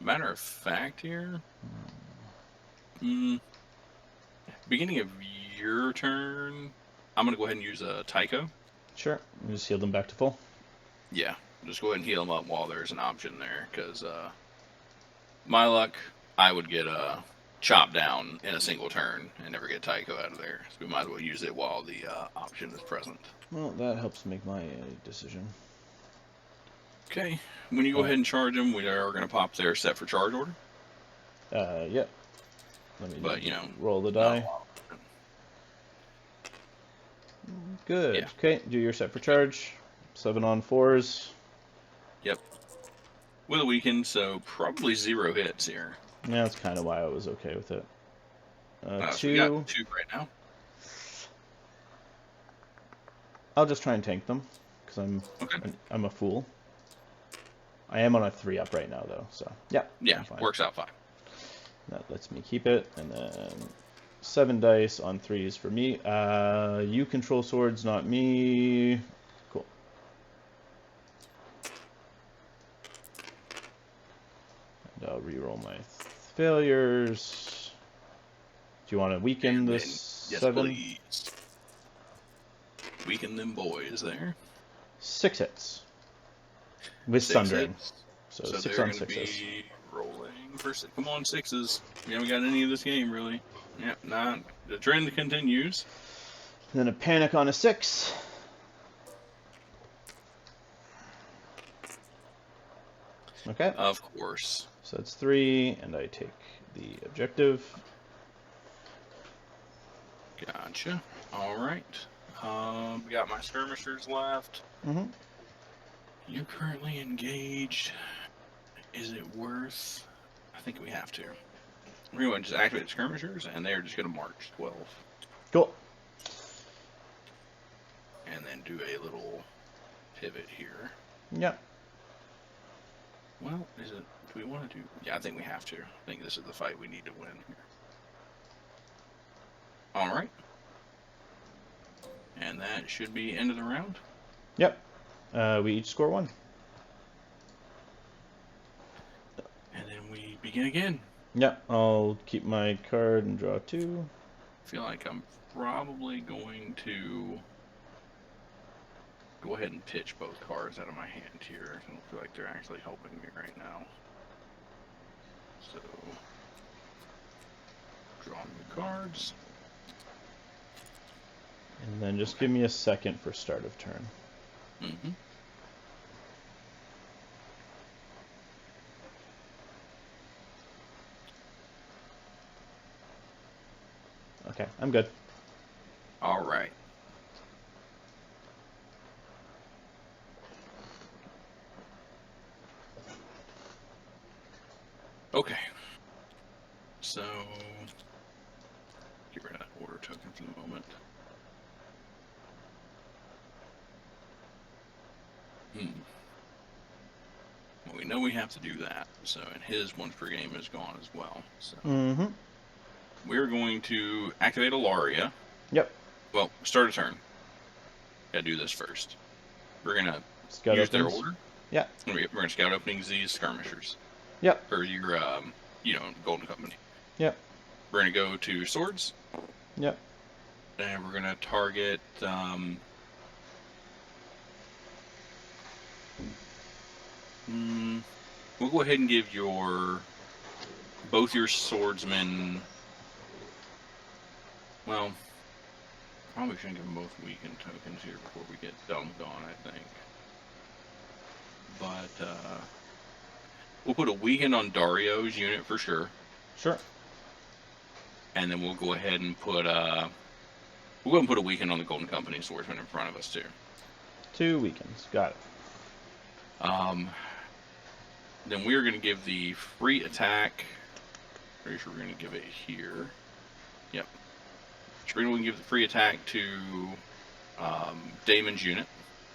Matter of fact here, Beginning of your turn, I'm going to go ahead and use a Tycho. Sure. Just heal them back to full. Yeah, just go ahead and heal them up while there's an option there, because my luck, I would get chopped down in a single turn and never get Tycho out of there. So we might as well use it while the option is present. Well, that helps make my decision. Okay, when you go ahead and charge them, we are going to pop their set for charge order. Yep. Let me But, you know, roll the die. Good. Yeah. Okay, do your set for charge. 7 on 4s. Yep. With a weaken, so probably 0 hits here. Yeah, that's kind of why I was okay with it. 2. So we got 2 right now. I'll just try and tank them, because I'm a fool. I am on a 3 up right now, though, so yeah. Yeah, works out fine. That lets me keep it, and then 7 dice on 3s for me. You control swords, not me. Cool. And I'll reroll my failures. Do you want to weaken this? Yes, 7? Please. Weaken them boys there. 6 hits. With 6 Sundering. hits. So So 6 they're on going to 6s. be rolling for come on 6s. We haven't got any of this game really. Yeah, not the trend continues. And then a panic on a 6. Okay. Of course. So that's 3, and I take the objective. Gotcha. All right. We got my skirmishers left. Mm-hmm. You're currently engaged. Is it worth? I think we have to. We're going to just activate the skirmishers, and they're just going to march 12. Cool. And then do a little pivot here. Yep. Well, is it? Do we want to do? Yeah, I think we have to. I think this is the fight we need to win here. All right. And that should be end of the round. Yep. We each score 1. And then we begin again. Yep. I'll keep my card and draw 2. I feel like I'm probably going to go ahead and pitch both cards out of my hand here. I don't feel like they're actually helping me right now. So, drawing the cards. And then just give me a second for start of turn. Mm-hmm. Okay, I'm good. All right. Okay. So, get rid of that order token for the moment. Well, we know we have to do that. So, and his once per game is gone as well. So, we're going to activate Alaria. Yep. Well, start a turn. Gotta do this first. We're gonna Scout use opens. their order. Yeah. We're gonna scout openings these skirmishers. Yep. Or your, Golden Company. Yep. We're gonna go to swords. Yep. And we're gonna target. We'll go ahead and give both your swordsmen. Well, probably shouldn't give them both weakened tokens here before we get gone, I think. But we'll put a weaken on Daario's unit for sure. Sure. And then we'll go ahead and put a weaken on the Golden Company swordsman in front of us too. 2 weakens. Got it. Then we're going to give the free attack. Pretty sure we're going to give it here. Yep. So we're going to give the free attack to Daemon's unit.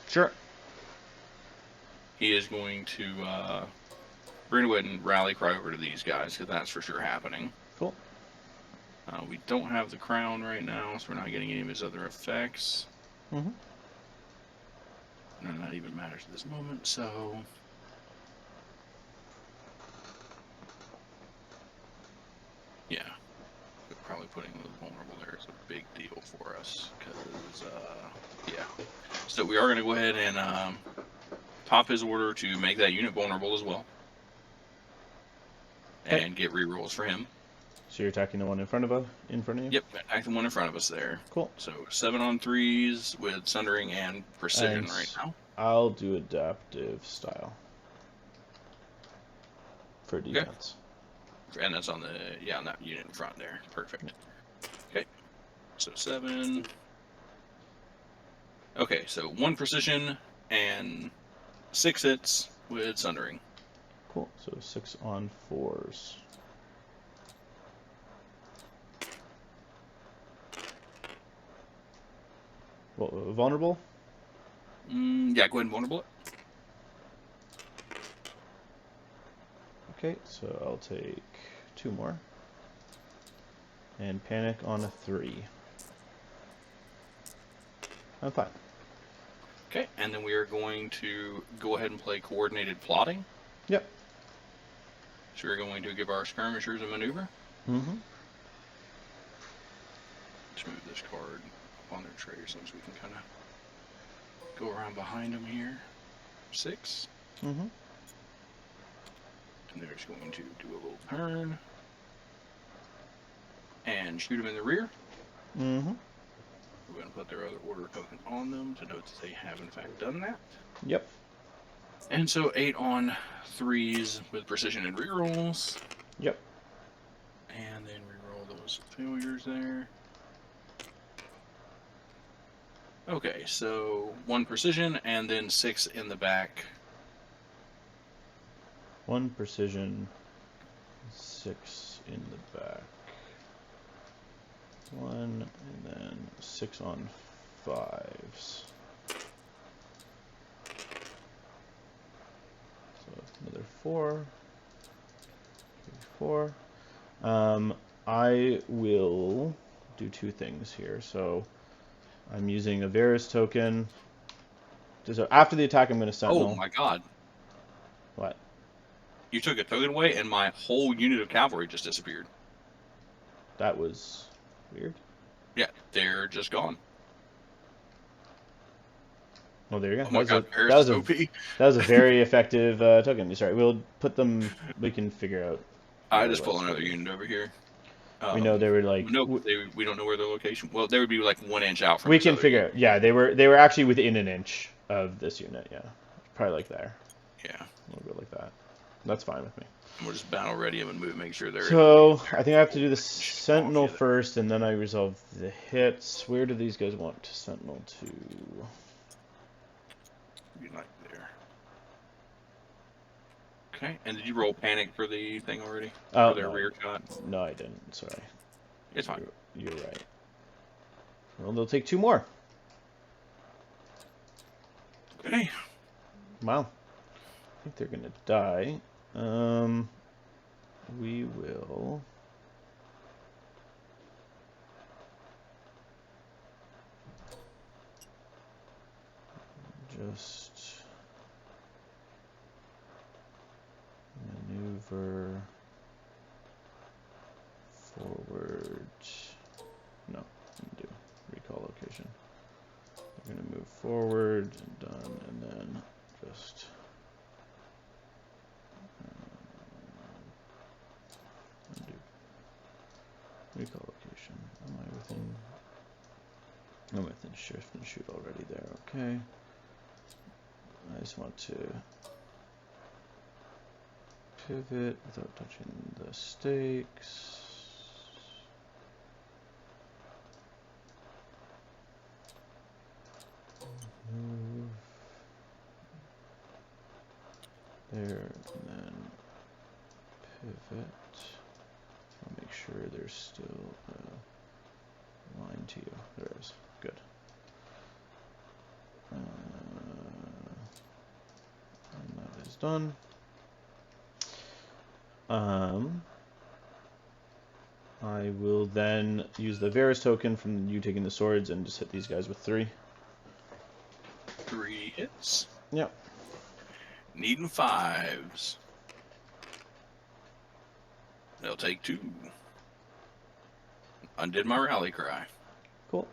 Sure. He is going to. We're going to go ahead and rally cry over to these guys because that's for sure happening. Cool. We don't have the crown right now, so we're not getting any of his other effects. Mm-hmm. None of that even matters at this moment, so. Yeah. probably putting the vulnerable there is a big deal for us, because, yeah. So we are going to go ahead and pop his order to make that unit vulnerable as well. Okay. And get rerolls for him. So you're attacking the one in front of you? Yep, attack the one in front of us there. Cool. So 7 on 3s with Sundering and Precision And right now. I'll do adaptive style for defense. Okay. And that's on the, on that unit in front there. Perfect. Okay, so 7. Okay, so 1 Precision and 6 hits with Sundering. Cool, so 6 on 4s. Well, vulnerable? Yeah, go ahead and vulnerable it. Okay, so I'll take 2 more. And panic on a 3. I'm fine. Okay, and then we are going to go ahead and play coordinated plotting. Yep. So we're going to give our skirmishers a maneuver. Mm-hmm. Let's move this card up on their tray so we can kind of go around behind them here. 6. Mm-hmm. And they're just going to do a little turn. And shoot them in the rear. Mm-hmm. We're going to put their other order token on them to note that they have in fact done that. Yep. And so 8 on 3s with precision and rerolls. Yep. And then reroll those failures there. Okay, so 1 precision and then 6 in the back. 1 precision, 6 in the back. 1 and then 6 on 5s. So another 4. 4. I will do 2 things here. So I'm using a Varus token. So after the attack, I'm going to Sentinel. Oh my god. What? You took a token away and my whole unit of cavalry just disappeared. That was weird. Yeah, they're just gone. Oh, there you go. Oh my god, that was OP. that was a very effective token. Sorry, we'll put them. We can figure out. I just pulled another unit over here. We know they were like. No, we don't know where their location. Well, they would be like 1 inch out from. We can figure out. Yeah, they were actually within an inch of this unit. Yeah, probably like there. Yeah, a little bit like that. That's fine with me. And we'll just battle ready them and move, make sure they're. So I think I have to do the Sentinel first, and then I resolve the hits. Where do these guys want Sentinel to? Unite there. Okay, and did you roll panic for the thing already? Oh, for their rear shot? No, I didn't. Sorry. It's fine. You're right. Well, they'll take 2 more. Okay. Wow. I think they're gonna die. We will. Just maneuver forward. No, do recall location. We're gonna move forward and done, and then just undo recall location. Am I within? I'm within shift and shoot already there. Okay. I just want to pivot without touching the stakes. Move there and then pivot. I'll make sure there's still a line to you. There is. Good. And that is done. I will then use the Varus token from you taking the swords and just hit these guys with 3. 3 hits. Yep. Needing 5s. They'll take 2. Undid my rally cry. Cool.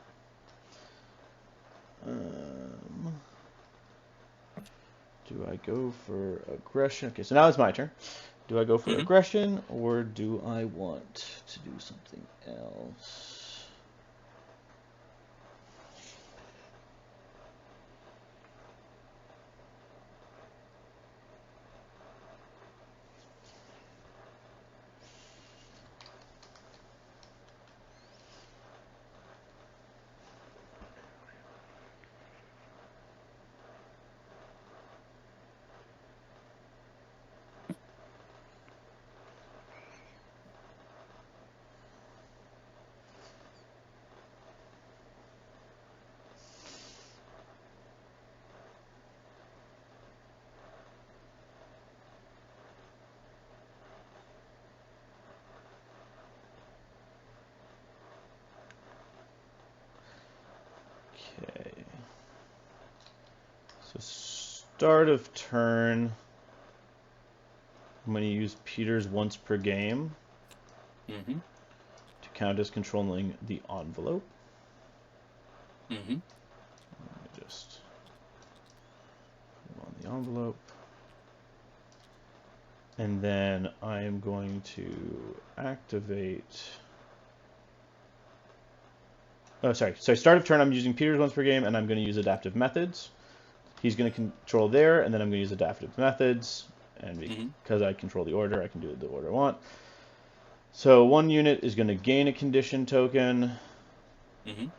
Do I go for aggression? Okay, so now it's my turn. Do I go for aggression, or do I want to do something else? Okay. So start of turn, I'm going to use Petyr's once per game to count as controlling the envelope. Let me just put on the envelope. And then I am going to activate... Oh, sorry. So start of turn, I'm using Petyr's once per game, and I'm going to use adaptive methods. He's going to control there, and then I'm going to use adaptive methods. And because I control the order, I can do the order I want. So one unit is going to gain a condition token. And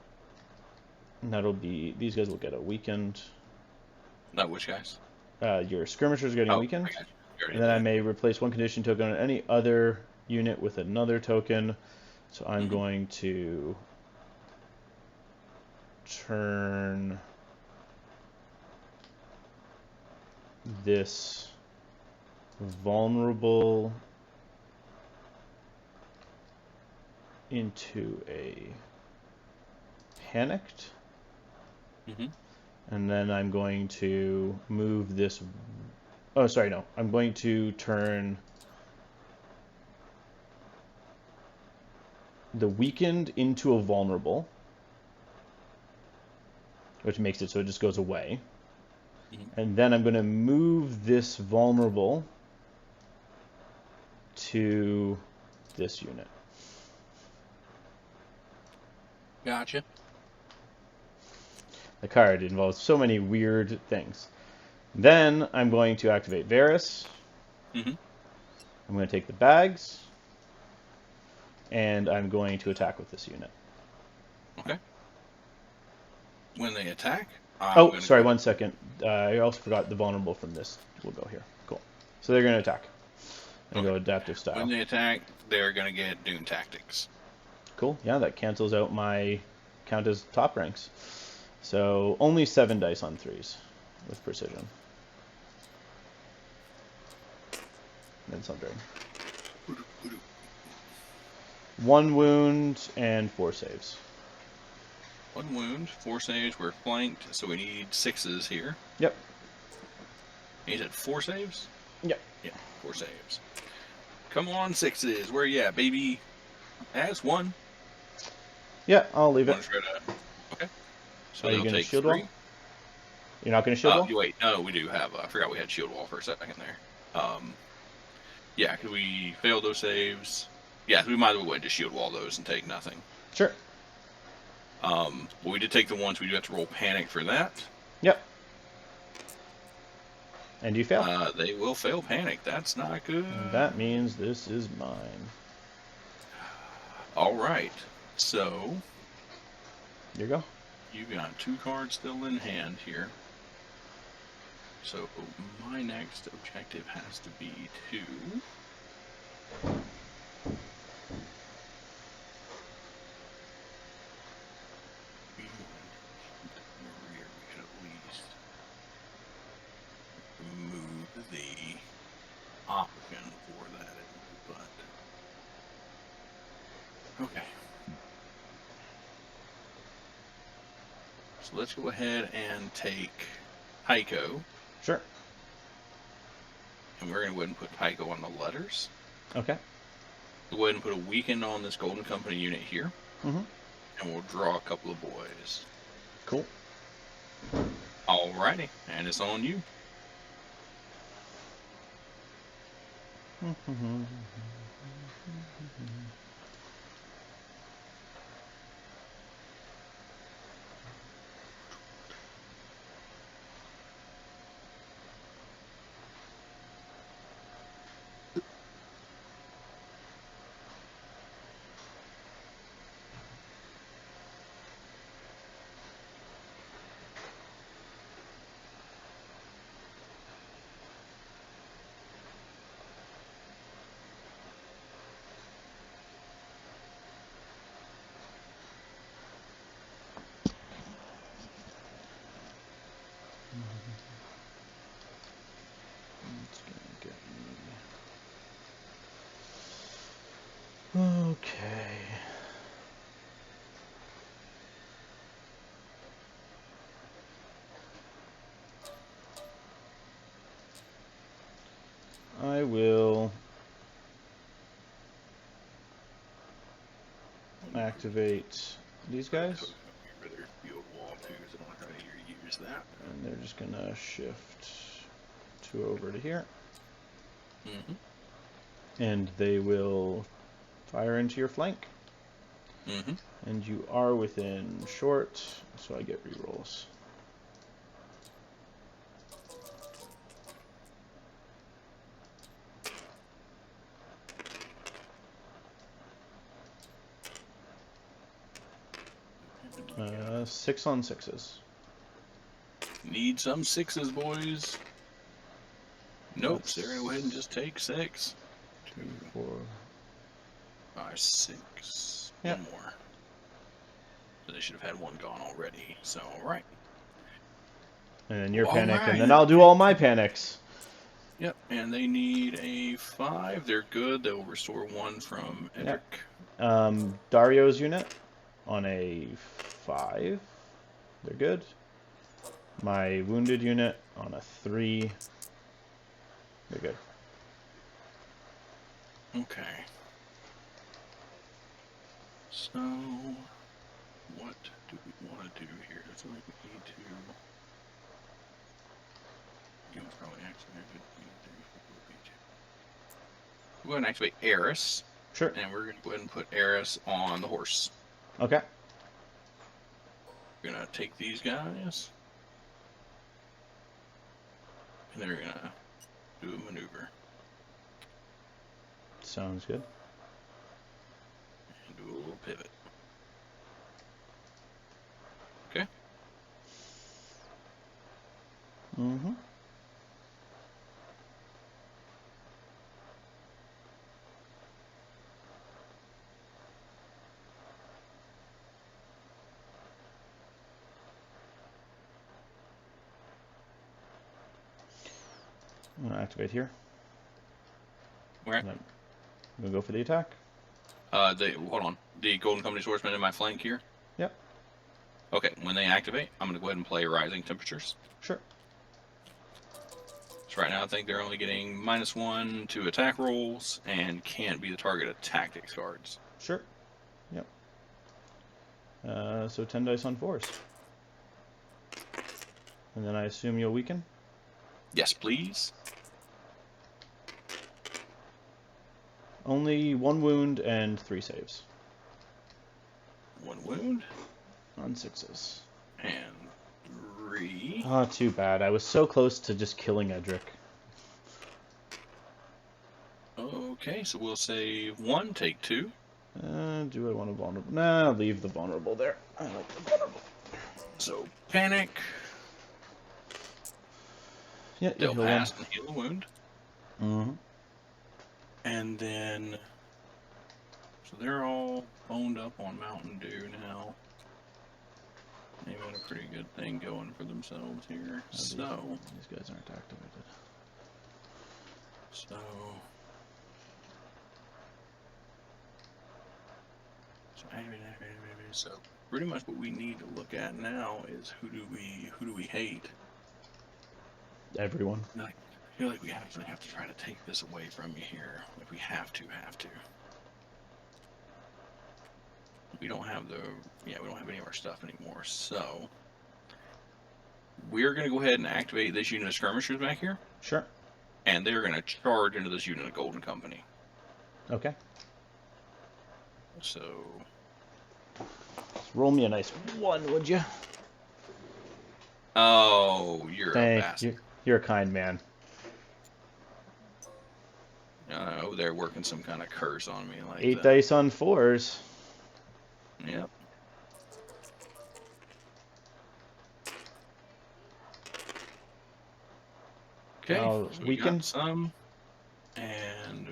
that'll be... These guys will get a weakened. Not which guys? Your skirmishers are getting weakened. And then I may replace one condition token on any other unit with another token. So I'm going to turn this vulnerable into a panicked. And then I'm going to move this... Oh, sorry, no. I'm going to turn the weakened into a vulnerable, which makes it so it just goes away. And then I'm going to move this vulnerable to this unit. Gotcha. The card involves so many weird things. Then I'm going to activate Varys. I'm going to take the bags. And I'm going to attack with this unit. Okay. When they attack... Oh, sorry, 1 second. I also forgot the vulnerable from this. We'll go here. Cool. So they're going to attack. And go adaptive style. When they attack, they're going to get Dune Tactics. Cool. Yeah, that cancels out my count as top ranks. So only 7 dice on 3s with precision. And something. 1 wound and 4 saves. 1 wound, 4 saves. We're flanked, so we need 6s here. Yep. And you said 4 saves? Yep. Yeah, 4 saves. Come on, 6s. Where you at, baby? That's 1. Yeah, I'll leave it. Okay. So are you going to shield 3. wall? You're not going to shield wall? Wait, no, we do have... I forgot we had shield wall for a second there. Yeah, could we fail those saves? Yeah, we might as well wait to shield wall those and take nothing. Sure. But we did take the ones. We do have to roll panic for that. Yep. And you fail. They will fail panic. That's not good. And that means this is mine. All right. So... Here you go. You've got 2 cards still in hand here. So my next objective has to be to... move the option for that, but okay. So let's go ahead and take Heiko. Sure. And we're going to go ahead and put Heiko on the letters. Okay. We'll go ahead and put a weaken on this Golden Company unit here. Mm-hmm. And we'll draw a couple of boys. Cool. Alrighty, and it's on you. Okay. I will activate these guys. And they're just gonna shift 2 over to here. Mm-hmm. And they will fire into your flank. Mm-hmm. And you are within short, so I get rerolls. Uh, 6 on 6s. Need some 6s, boys. Nope, That's so they're gonna go ahead and just take 6. 2, 4. 5, 6. Yep. One more. So they should have had one gone already. So, alright. And then your All panic, right. and then I'll do all my panics. Yep, and they need a 5. They're good. They'll restore 1 from Edric. Yep. Daario's unit on a 5. They're good. My wounded unit on a 3. They're good. Okay. So, what do we want to do here? So we need to... You probably activate it. We're going to activate Eris. Sure. And we're going to go ahead and put Eris on the horse. Okay. We're going to take these guys. And they're going to do a maneuver. Sounds good. And do a little pivot. Okay. Mm-hmm. I'm going to activate here. Where? I'm going to go for the attack. Hold on. The Golden Company Swordsmen in my flank here? Yep. Okay, when they activate, I'm going to go ahead and play Rising Temperatures. Sure. So right now I think they're only getting -1 to attack rolls and can't be the target of tactics cards. Sure. Yep. So 10 dice on 4s. And then I assume you'll weaken? Yes, please. Only 1 wound and 3 saves. 1 wound. On 6s. And 3. Oh, too bad. I was so close to just killing Edric. Okay, so we'll save 1, take 2. Do I want a vulnerable? Nah, I'll leave the vulnerable there. I like the vulnerable. So, panic. Yeah, They'll heal pass and heal the wound. Mm-hmm. And then... So they're all boned up on Mountain Dew now. They've got a pretty good thing going for themselves here. These guys aren't activated. So pretty much what we need to look at now is who do we hate? Everyone. I feel like we actually have to try to take this away from you here. If we have to. we don't have we don't have any of our stuff anymore. So we're going to go ahead and activate this unit of skirmishers back here. Sure. And they're going to charge into this unit of Golden Company. Okay. So roll me a nice 1, would you? Oh, you're a bastard. You're a kind man. Oh, they're working some kind of curse on me like 8 that. dice on 4s. Yep. Okay, so we got some, and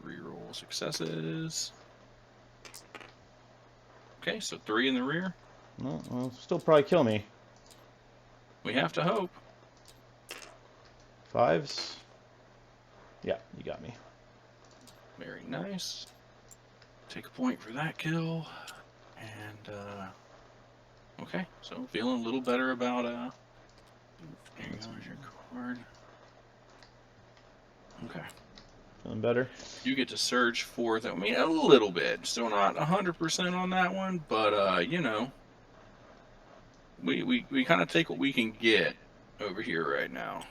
reroll successes. Okay, so 3 in the rear. Well, still probably kill me. We have to hope. 5s. Yeah, you got me. Very nice. Take a point for that kill. And, okay, so feeling a little better about, here you go, here's your card. Okay. Feeling better? You get to surge forth. I mean, a little bit. Still not 100% on that one, but, you know, we kind of take what we can get over here right now.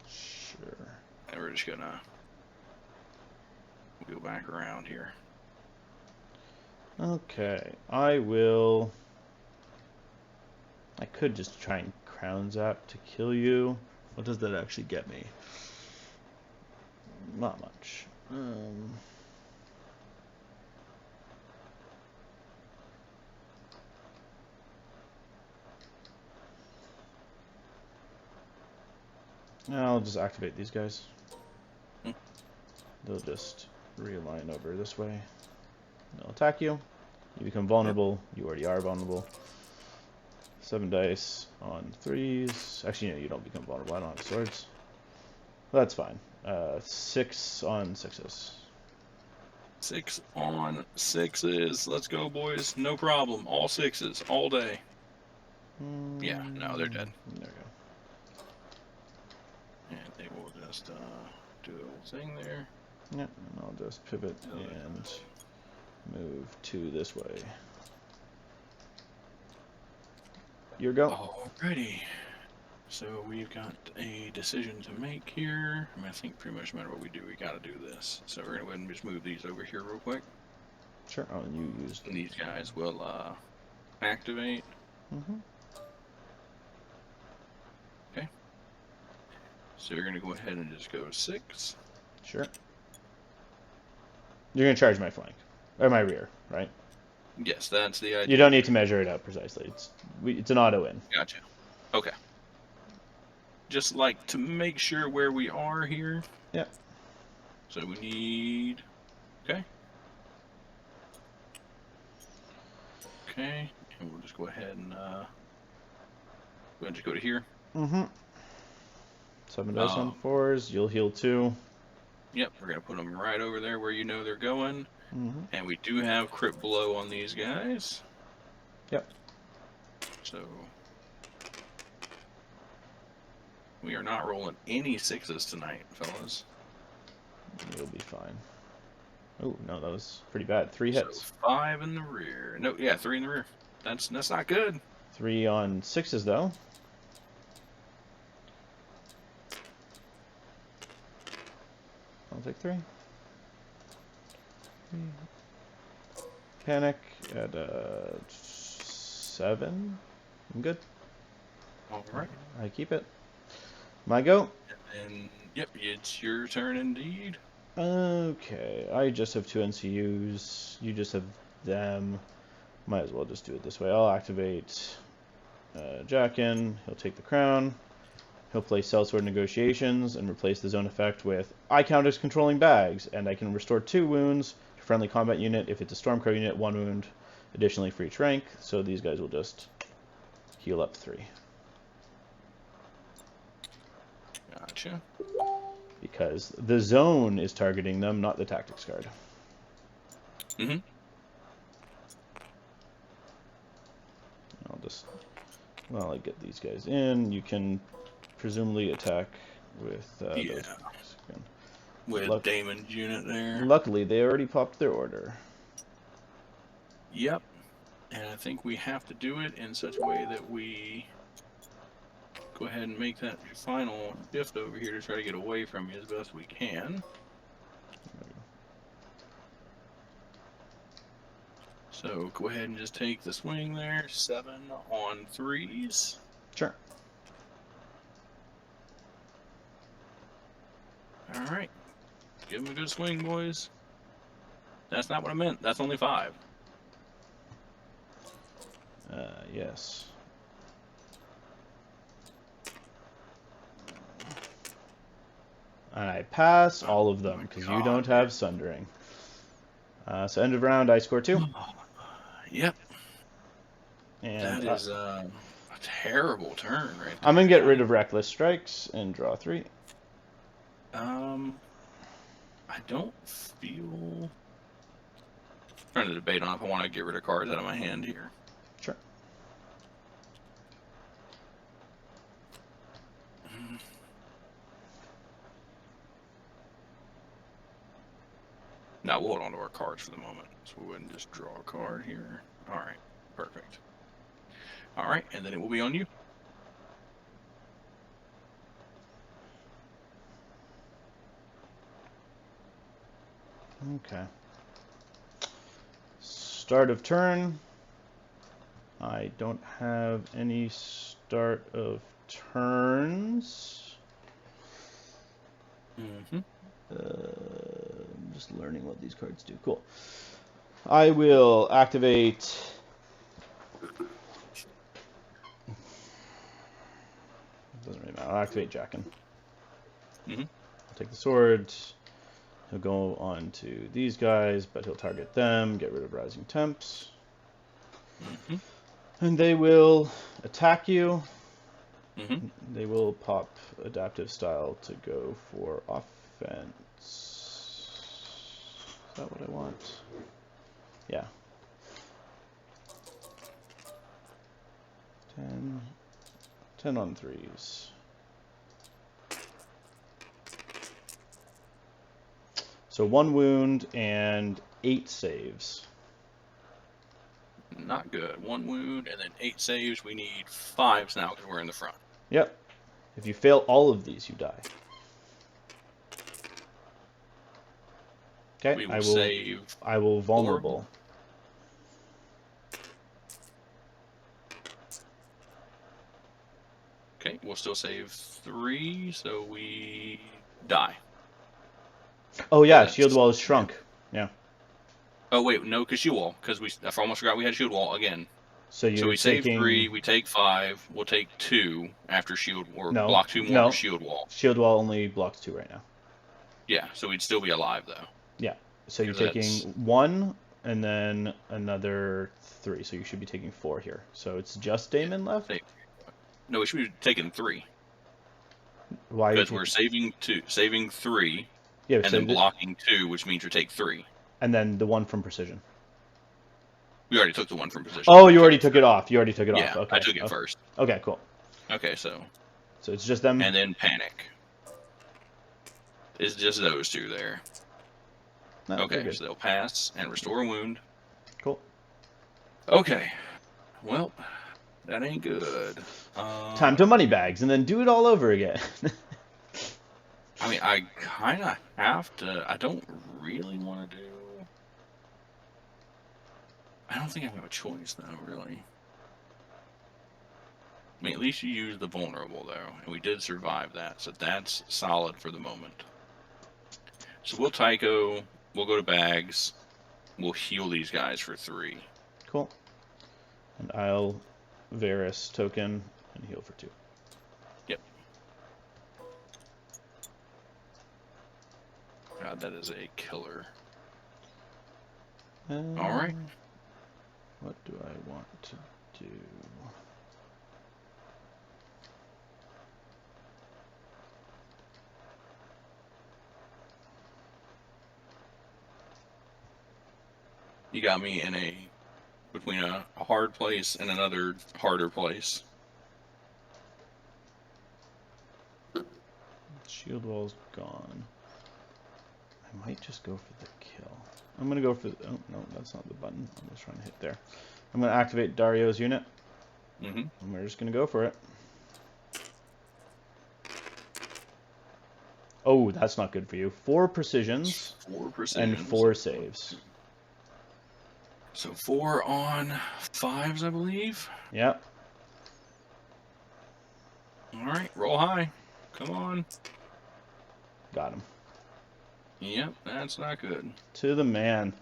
Sure. And we're just gonna go back around here. Okay, I could just try and Crown Zap to kill you. What does that actually get me? Not much. I'll just activate these guys. They'll just realign over this way. They'll attack you. You become vulnerable. You already are vulnerable. 7 dice on 3s. Actually, no, you don't become vulnerable. I don't have swords. Well, that's fine. 6 on 6s. 6 on 6s. Let's go, boys. No problem. All 6s. All day. Yeah, no, they're dead. There we go. And they will just do a little thing there. Yep, and I'll just pivot and move 2 this way. Your go. Alrighty. So we've got a decision to make here. I mean, I think pretty much no matter what we do, we got to do this. So we're going to go ahead and just move these over here real quick. Sure. Oh, and you used. And these guys will activate. Okay. So you're going to go ahead and just go 6. Sure. You're going to charge my flank. Or my rear, right? Yes, that's the idea. You don't need to measure it out precisely. It's an auto-in. Gotcha. Okay. Just like to make sure where we are here. Yep. So we need... Okay. Okay. And we'll just go ahead and just go to here. 7 dice on 4s. You'll heal 2. Yep, we're going to put them right over there where you know they're going. And we do have crit blow on these guys. Yep. So we are not rolling any 6s tonight, fellas. You'll be fine. Oh, no, that was pretty bad. 3 hits. So 5 in the rear. No, yeah, 3 in the rear. That's not good. 3 on 6s, though. I'll take 3. Panic at 7. I'm good. All right. I keep it. My go. And yep, it's your turn indeed. Okay, I just have 2 NCUs. You just have them. Might as well just do it this way. I'll activate Jackin. He'll take the crown. He'll play Sellsword Negotiations and replace the zone effect with I count as controlling bags, and I can restore 2 wounds to friendly combat unit. If it's a Stormcrow unit, 1 wound additionally for each rank. So these guys will just heal up 3. Gotcha. Because the zone is targeting them, not the tactics card. I'll just, well, I get these guys in. You can presumably attack with those guys again. With Daemon's unit there. Luckily, they already popped their order. Yep. And I think we have to do it in such a way that we go ahead and make that final shift over here to try to get away from you as best we can. So go ahead and just take the swing there. 7 on 3s. Sure. Alright. Give him a good swing, boys. That's not what I meant. That's only 5. Yes. And I pass all of them because you don't have Sundering. So end of round, I score 2. Yep. And that is a terrible turn right there. I'm going to get rid of Reckless Strikes and draw 3. I don't feel... I'm trying to debate on if I want to get rid of cards out of my hand here. Sure. Now we'll hold on to our cards for the moment, so we wouldn't just draw a card here. All right, perfect. All right, and then it will be on you. Okay. Start of turn. I don't have any start of turns. Mm-hmm. I'm just learning what these cards do. Cool. I will activate... Doesn't really matter. I'll activate Jackin. Mm-hmm. I'll take the sword. He'll go on to these guys, but he'll target them, get rid of Rising Temps. Mm-hmm. And they will attack you. Mm-hmm. They will pop Adaptive Style to go for offense. Is that what I want? Yeah. 10 on 3s. So 1 wound and 8 saves. Not good. 1 wound and then 8 saves. We need 5s now because we're in the front. Yep. If you fail all of these, you die. Okay, We will save. I will vulnerable. Okay, we'll still save 3, so we die. Oh yeah, shield wall is shrunk. Yeah. Oh wait, no, because shield wall. Because I almost forgot we had shield wall again. So we save 3, we take 5, we'll take 2 after shield, or block 2 more with shield wall. Shield wall only blocks 2 right now. Yeah, so we'd still be alive though. Yeah, so you're taking 1 and then another 3, so you should be taking 4 here. So it's just Daemon left? No, we should be taking 3. Why? Because we're saving 3, and then blocking 2, which means you take 3. And then the 1 from Precision. We already took the 1 from Precision. Oh, you already took it off. You already took it off. Okay. I took it first. Okay, cool. Okay, so it's just them. And then Panic. It's just those 2 there. No, okay, so they'll pass and restore a wound. Cool. Okay. Well, that ain't good. Time to money bags and then do it all over again. I mean, I kind of have to. I don't really want to do. I don't think I have a choice, though, really. I mean, at least you used the vulnerable, though, and we did survive that, so that's solid for the moment. So we'll Tycho, we'll go to bags, we'll heal these guys for 3. Cool. And I'll Varys token and heal for 2. Yep. God, that is a killer. Alright. What do I want to do? You got me in between a hard place and another harder place. Shield wall's gone. I might just go for the kill. I'm going to go for... Oh, no, that's not the button I was trying to hit there. I'm going to activate Daario's unit. And we're just going to go for it. Oh, that's not good for you. 4 precisions. 4 precisions. And 4 saves. So 4 on 5s, I believe. Yep. All right, roll high. Come on. Got him. Yep, that's not good. To the man.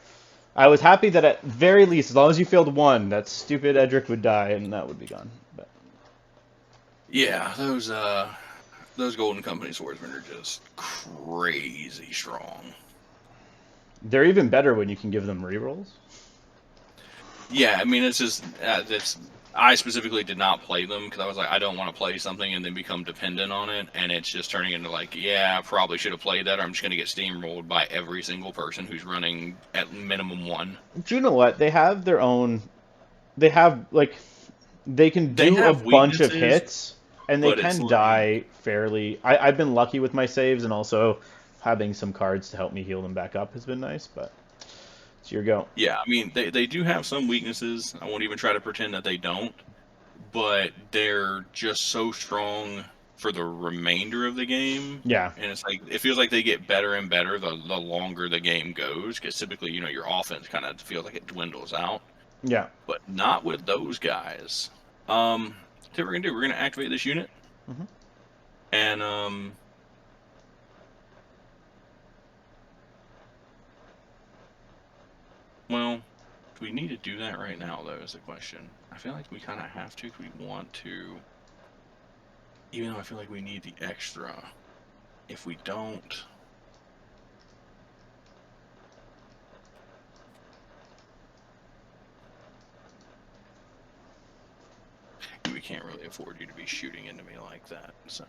I was happy that at very least, as long as you failed 1, that stupid Edric would die and that would be gone. But yeah, those Golden Company swordsmen are just crazy strong. They're even better when you can give them rerolls. Yeah, I mean, it's just I specifically did not play them because I was like, I don't want to play something and then become dependent on it, and it's just turning into like, yeah, I probably should have played that, or I'm just going to get steamrolled by every single person who's running at minimum 1. Do you know what? They have their own... They have, like... They can do a bunch of hits, and they can die fairly... I've been lucky with my saves, and also having some cards to help me heal them back up has been nice, but... It's your go. Yeah, I mean, they do have some weaknesses. I won't even try to pretend that they don't. But they're just so strong for the remainder of the game. Yeah. And it's like, it feels like they get better and better the longer the game goes. Because typically, your offense kind of feels like it dwindles out. Yeah. But not with those guys. So what we're going to do, we're going to activate this unit. And, well, do we need to do that right now, though, is the question. I feel like we kind of have to if we want to. Even though I feel like we need the extra. If we don't... We can't really afford you to be shooting into me like that, so...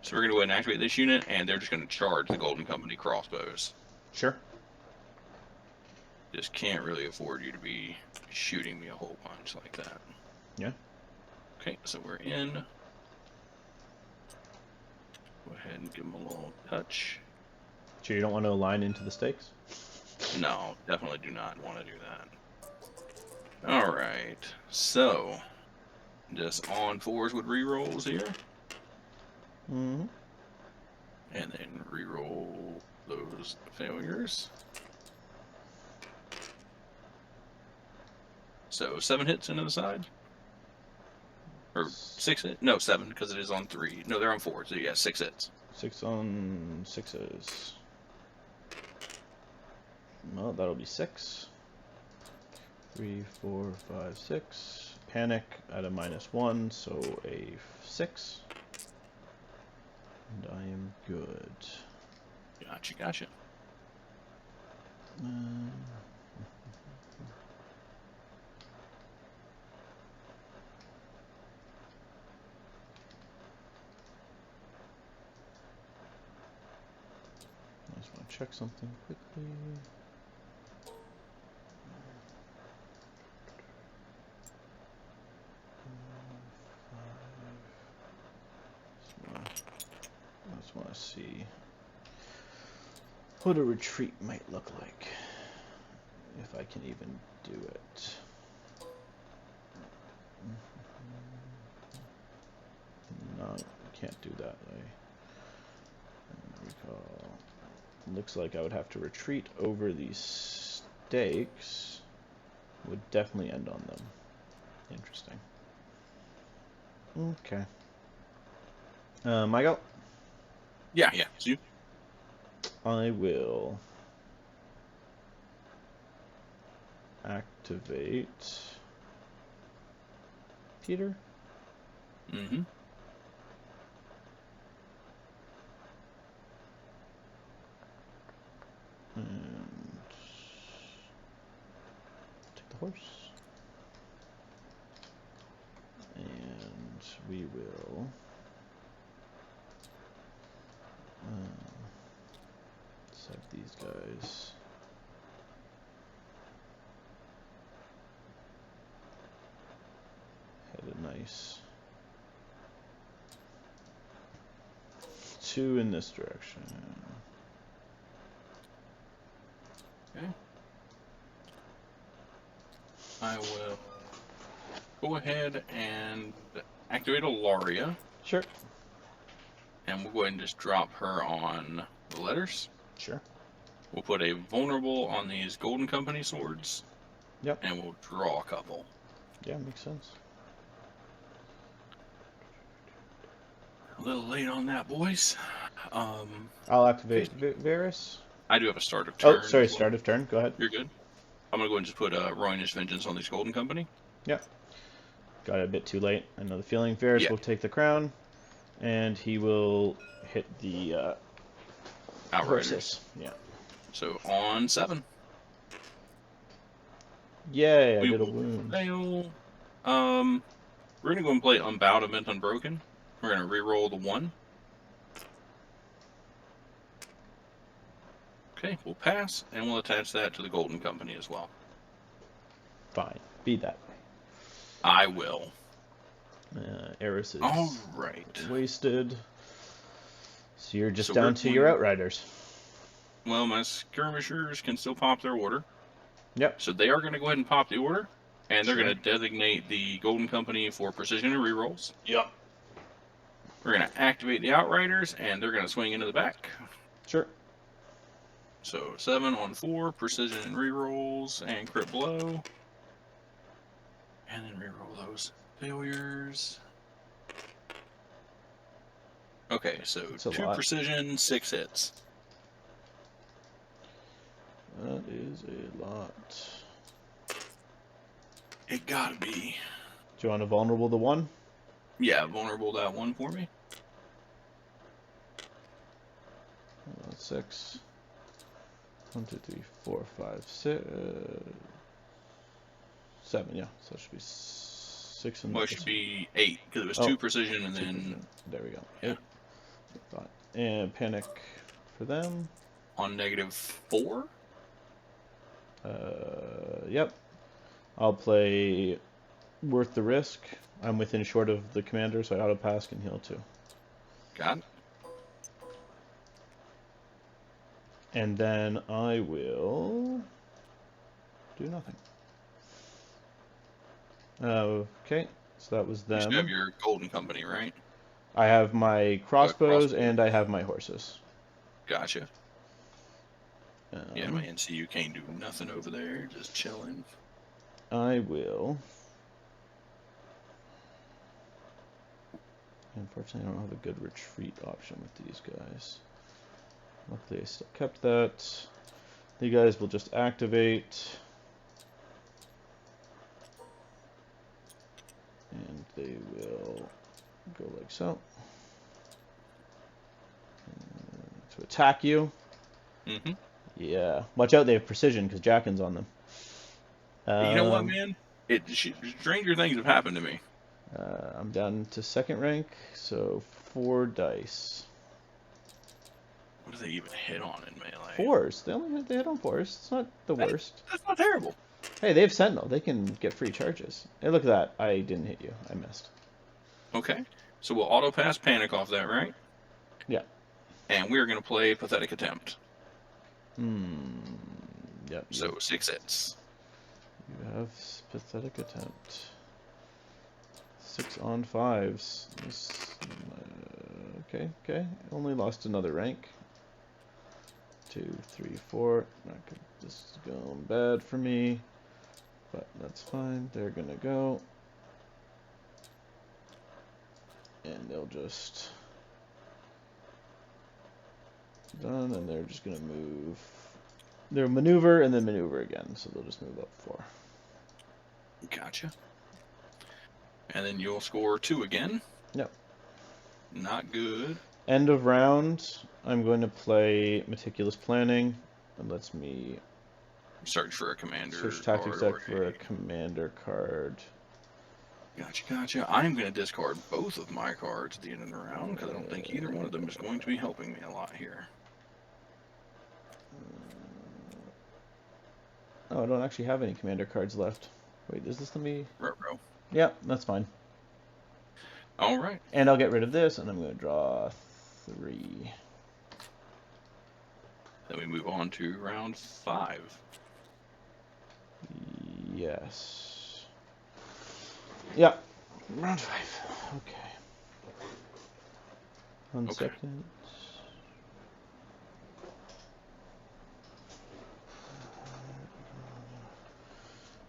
So we're going to go ahead and activate this unit, and they're just going to charge the Golden Company crossbows. Sure. Just can't really afford you to be shooting me a whole bunch like that. Yeah. Okay, so we're in. Go ahead and give them a little touch. Sure you don't want to align into the stakes? No, definitely do not want to do that. Alright, so just on 4s with rerolls here. And then reroll those failures. So 7 hits into the side? Or 6 hits? No, 7, because it is on 3. No, they're on 4, so yeah, 6 hits. 6 on 6s. Well, that'll be 6. 3, 4, 5, 6. Panic at a -1, so a 6. And I am good. Gotcha. I just want to check something quickly. I just want to see what a retreat might look like, if I can even do it. No, I can't do that. Recall. Looks like I would have to retreat over these stakes. Would definitely end on them. Interesting. Okay. My go? Yeah, it's you. I will activate Petyr. Mm-hmm. And take the horse. And we will set these guys. Head a nice 2 in this direction. I will go ahead and activate a Laria. Sure. And we'll go ahead and just drop her on the letters. Sure. We'll put a vulnerable on these Golden Company swords. Yep. And we'll draw a couple. Yeah, makes sense. A little late on that, boys. I'll activate Varys. I do have a start of turn. Oh, sorry, well. start of turn. Go ahead. You're good. I'm going to go ahead and just put Roynish Vengeance on these Golden Company. Yep. Got it a bit too late. I know the feeling. Varys will take the crown, and he will hit the Outriders. Yeah. So on 7. Yay, I did a wound. Fail. We're going to go and play Unbowed Event Unbroken. We're going to reroll the 1. Okay, we'll pass, and we'll attach that to the Golden Company as well. Fine. Be that. I will. Eris is all right. Wasted. So you're just down to your Outriders. Well, my Skirmishers can still pop their order. Yep. So they are going to go ahead and pop the order, and they're going to designate the Golden Company for precision and rerolls. Yep. We're going to activate the Outriders, and they're going to swing into the back. Sure. So 7 on 4, precision and rerolls, and crit blow. And then reroll those failures. Okay, so 2 precision, 6 hits. That is a lot. It gotta be. Do you want to vulnerable the 1? Yeah, vulnerable that 1 for me. 6. 1, 2, 3, 4, 5, 6, 7. Yeah, so it should be 6 and. Well, it should be 8 because it was 2 precision and then. There we go. Yeah. 8. And panic for them. On -4. Yep. I'll play Worth the Risk. I'm within short of the commander, so I auto pass can heal too. Got it. And then I will do nothing. Okay, so that was them. You have your Golden Company, right? I have my crossbows and I have my horses. Gotcha. Yeah, my NCU can't do nothing over there, just chilling. I will. Unfortunately, I don't have a good retreat option with these guys. Luckily, I still kept that. You guys will just activate. And they will go like so. To attack you. Mm-hmm. Yeah. Watch out, they have precision because Jackin's on them. You know what, man? Stranger things have happened to me. I'm down to 2nd rank, so 4 dice. What do they even hit on in melee? 4s. They hit on 4s. It's not the worst. That's not terrible. Hey, they have Sentinel. They can get free charges. Hey, look at that. I didn't hit you. I missed. Okay. So we'll auto pass panic off that, right? Yeah. And we're going to play Pathetic Attempt. Yep. So 6 hits. You have Pathetic Attempt. 6 on 5s. Okay. Only lost another rank. 2, 3, 4. This is going bad for me, but that's fine. They're gonna go, and they'll just done, and they're just gonna move. They'll maneuver and then maneuver again, so they'll just move up 4. Gotcha. And then you'll score 2 again. Yep. Not good. End of round, I'm going to play Meticulous Planning. It lets me search for a commander search tactics deck for a commander card. Gotcha. I'm going to discard both of my cards at the end of the round because I don't think either one of them is going to be helping me a lot here. Oh, I don't actually have any commander cards left. Wait, does this let me? Ruh-roh. Yeah, that's fine. All right. And I'll get rid of this, and I'm going to draw 3. Then we move on to round 5. Yes. Yeah. Round 5. Okay. 1 Okay. second.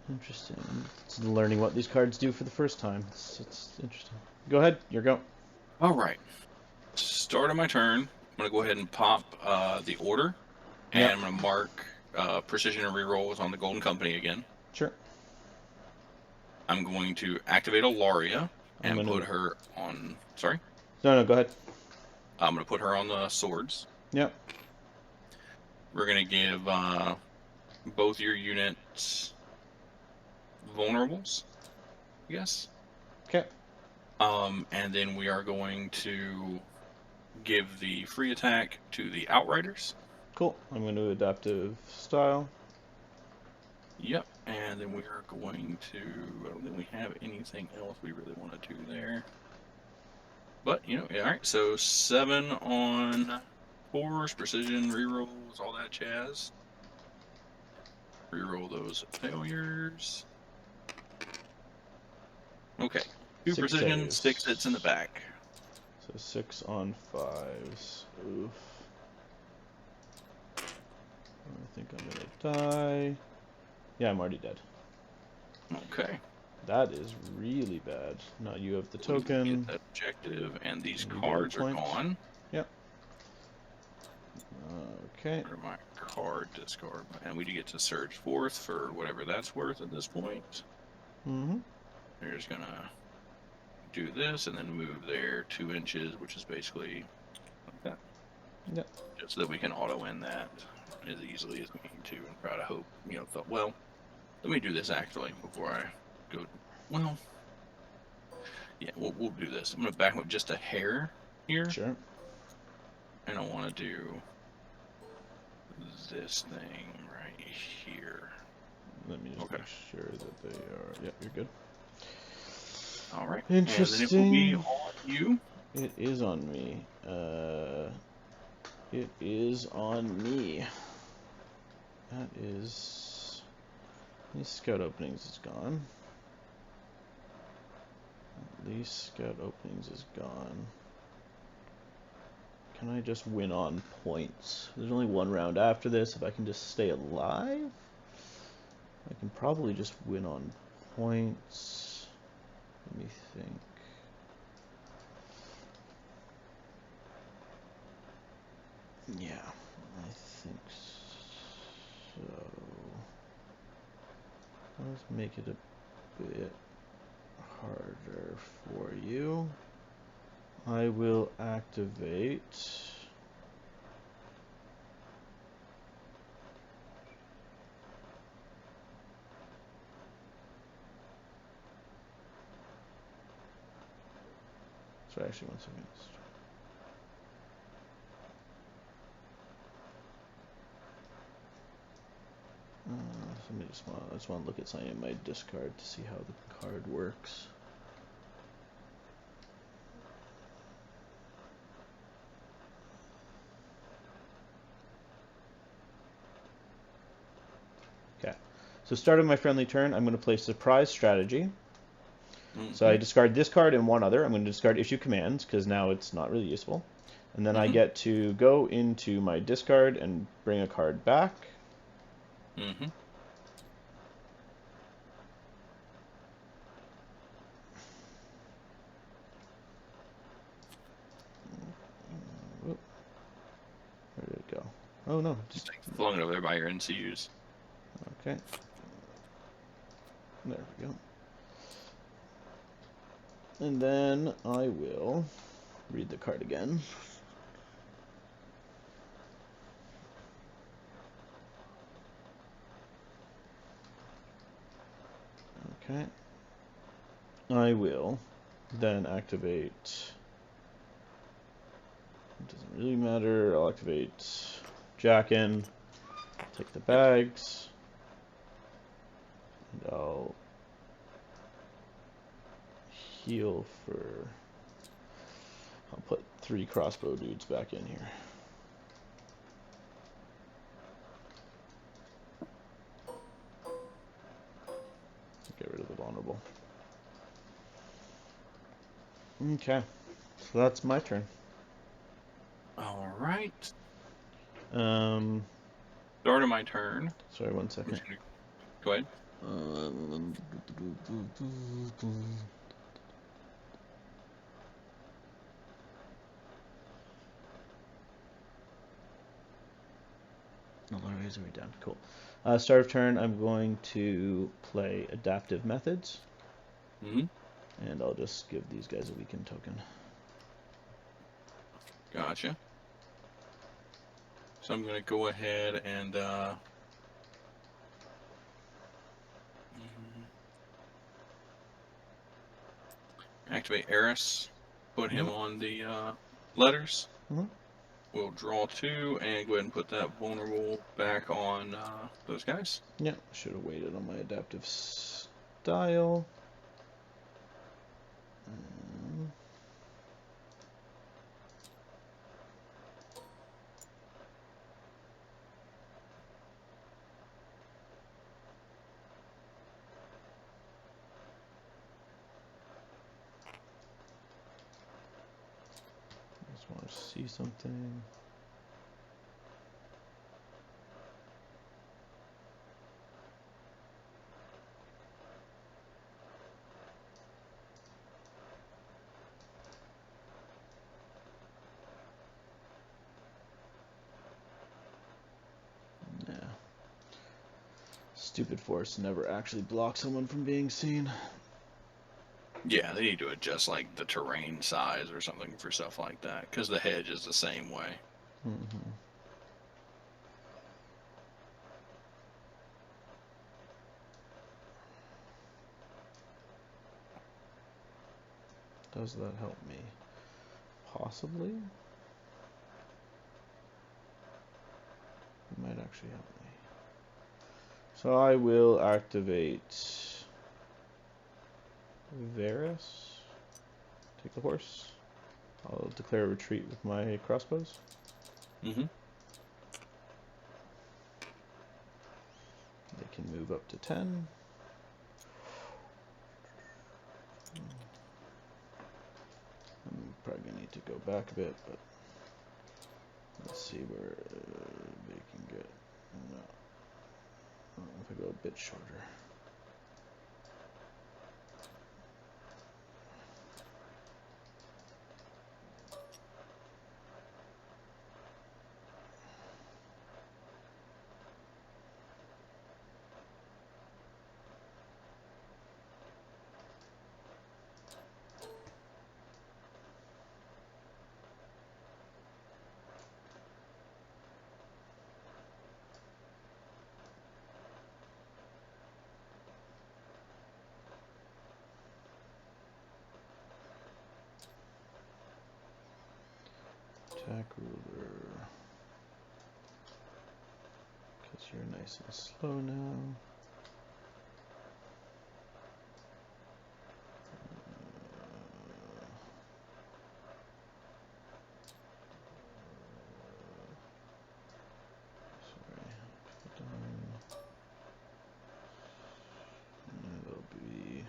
Interesting. It's learning what these cards do for the first time. It's interesting. Go ahead. Your go. All right. Start of my turn. I'm going to go ahead and pop the order. And Yep. I'm going to mark precision and rerolls on the Golden Company again. Sure. I'm going to activate Alaria I'm and gonna. put her on. Sorry? No, go ahead. I'm going to put her on the swords. Yep. We're going to give both your units vulnerables, I guess. Okay. And then we are going to give the free attack to the Outriders. Cool. I'm going to adaptive style. Yep. And then we are going to. I don't think we have anything else we really want to do there. But, all right. So 7 on force, precision, rerolls, all that jazz. Reroll those failures. Okay. 2 6 precision, saves. 6 hits in the back. So 6 on 5s. Oof. I think I'm gonna die. Yeah, I'm already dead. Okay. That is really bad. Now you have the Get token. that objective, and these And you get a cards are point. gone. Yep. Okay. Or my card discard, and we do get to surge forth for whatever that's worth at this point. Mm-hmm. We're just gonna do this and then move there 2 inches, which is basically like that. Yep. Just so that we can auto end that as easily as we need to, and try to hope, thought, well, let me do this actually before I go. Well, yeah, we'll do this. I'm gonna back up just a hair here, Sure. and I want to do this thing right here. Let me just make sure that they are. Yep, you're good. All right. Interesting. And then it will be on you. It is on me. It is on me. That is. These scout openings is gone. At least scout openings is gone. Can I just win on points? There's only 1 round after this. If I can just stay alive, I can probably just win on points. Let me think. Yeah, I think so. Let's make it a bit harder for you. I will activate. Sorry, actually, 1 second. I just want to look at something in my discard to see how the card works. Okay, so start of my friendly turn, I'm going to play Surprise Strategy. Mm-hmm. So I discard this card and 1 other. I'm going to discard Issue Commands because now it's not really useful. And then I get to go into my discard and bring a card back. Mm-hmm. Where did it go? Oh no, just flung it over there by your NCUs. Okay. There we go. And then I will read the card again. Okay. I will then activate. It doesn't really matter. I'll activate Jackin. Take the bags. And I'll heal for. I'll put 3 crossbow dudes back in here. Get rid of the vulnerable. Okay. So that's my turn. All right. Um, Start of my turn. sorry, one second. Go ahead. Raise me down. Cool. Start of turn, I'm going to play Adaptive Methods. Mm-hmm. And I'll just give these guys a weakened token. Gotcha. So I'm going to go ahead and activate Eris. Put him on the letters. We'll draw 2 and go ahead and put that vulnerable back on those guys. Yeah, should have waited on my adaptive style. Just want to see something. Yeah. Stupid force never actually blocks someone from being seen. Yeah, they need to adjust like the terrain size or something for stuff like that, because the hedge is the same way. Does that help me? Possibly. It might actually help me. So I will activate Varus. Take the horse. I'll declare a retreat with my crossbows. Mm-hmm. They can move up to 10. I'm probably going to need to go back a bit, but let's see where they can get. No. If I go a bit shorter. Attack ruler. Because you're nice and slow now. That'll be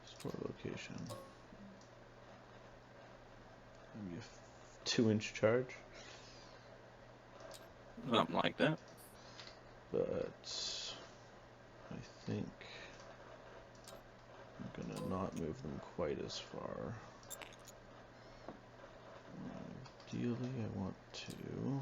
store location. Maybe a 2-inch charge. Something like that. But I think I'm gonna not move them quite as far. Ideally, I want to.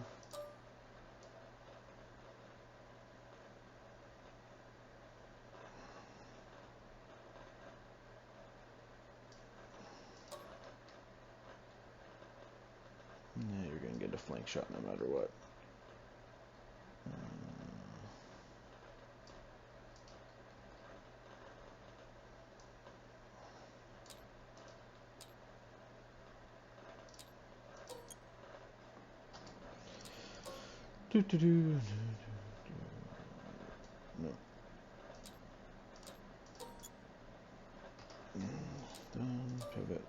Yeah, you're gonna get a flank shot no matter what. No. Done. Pivot.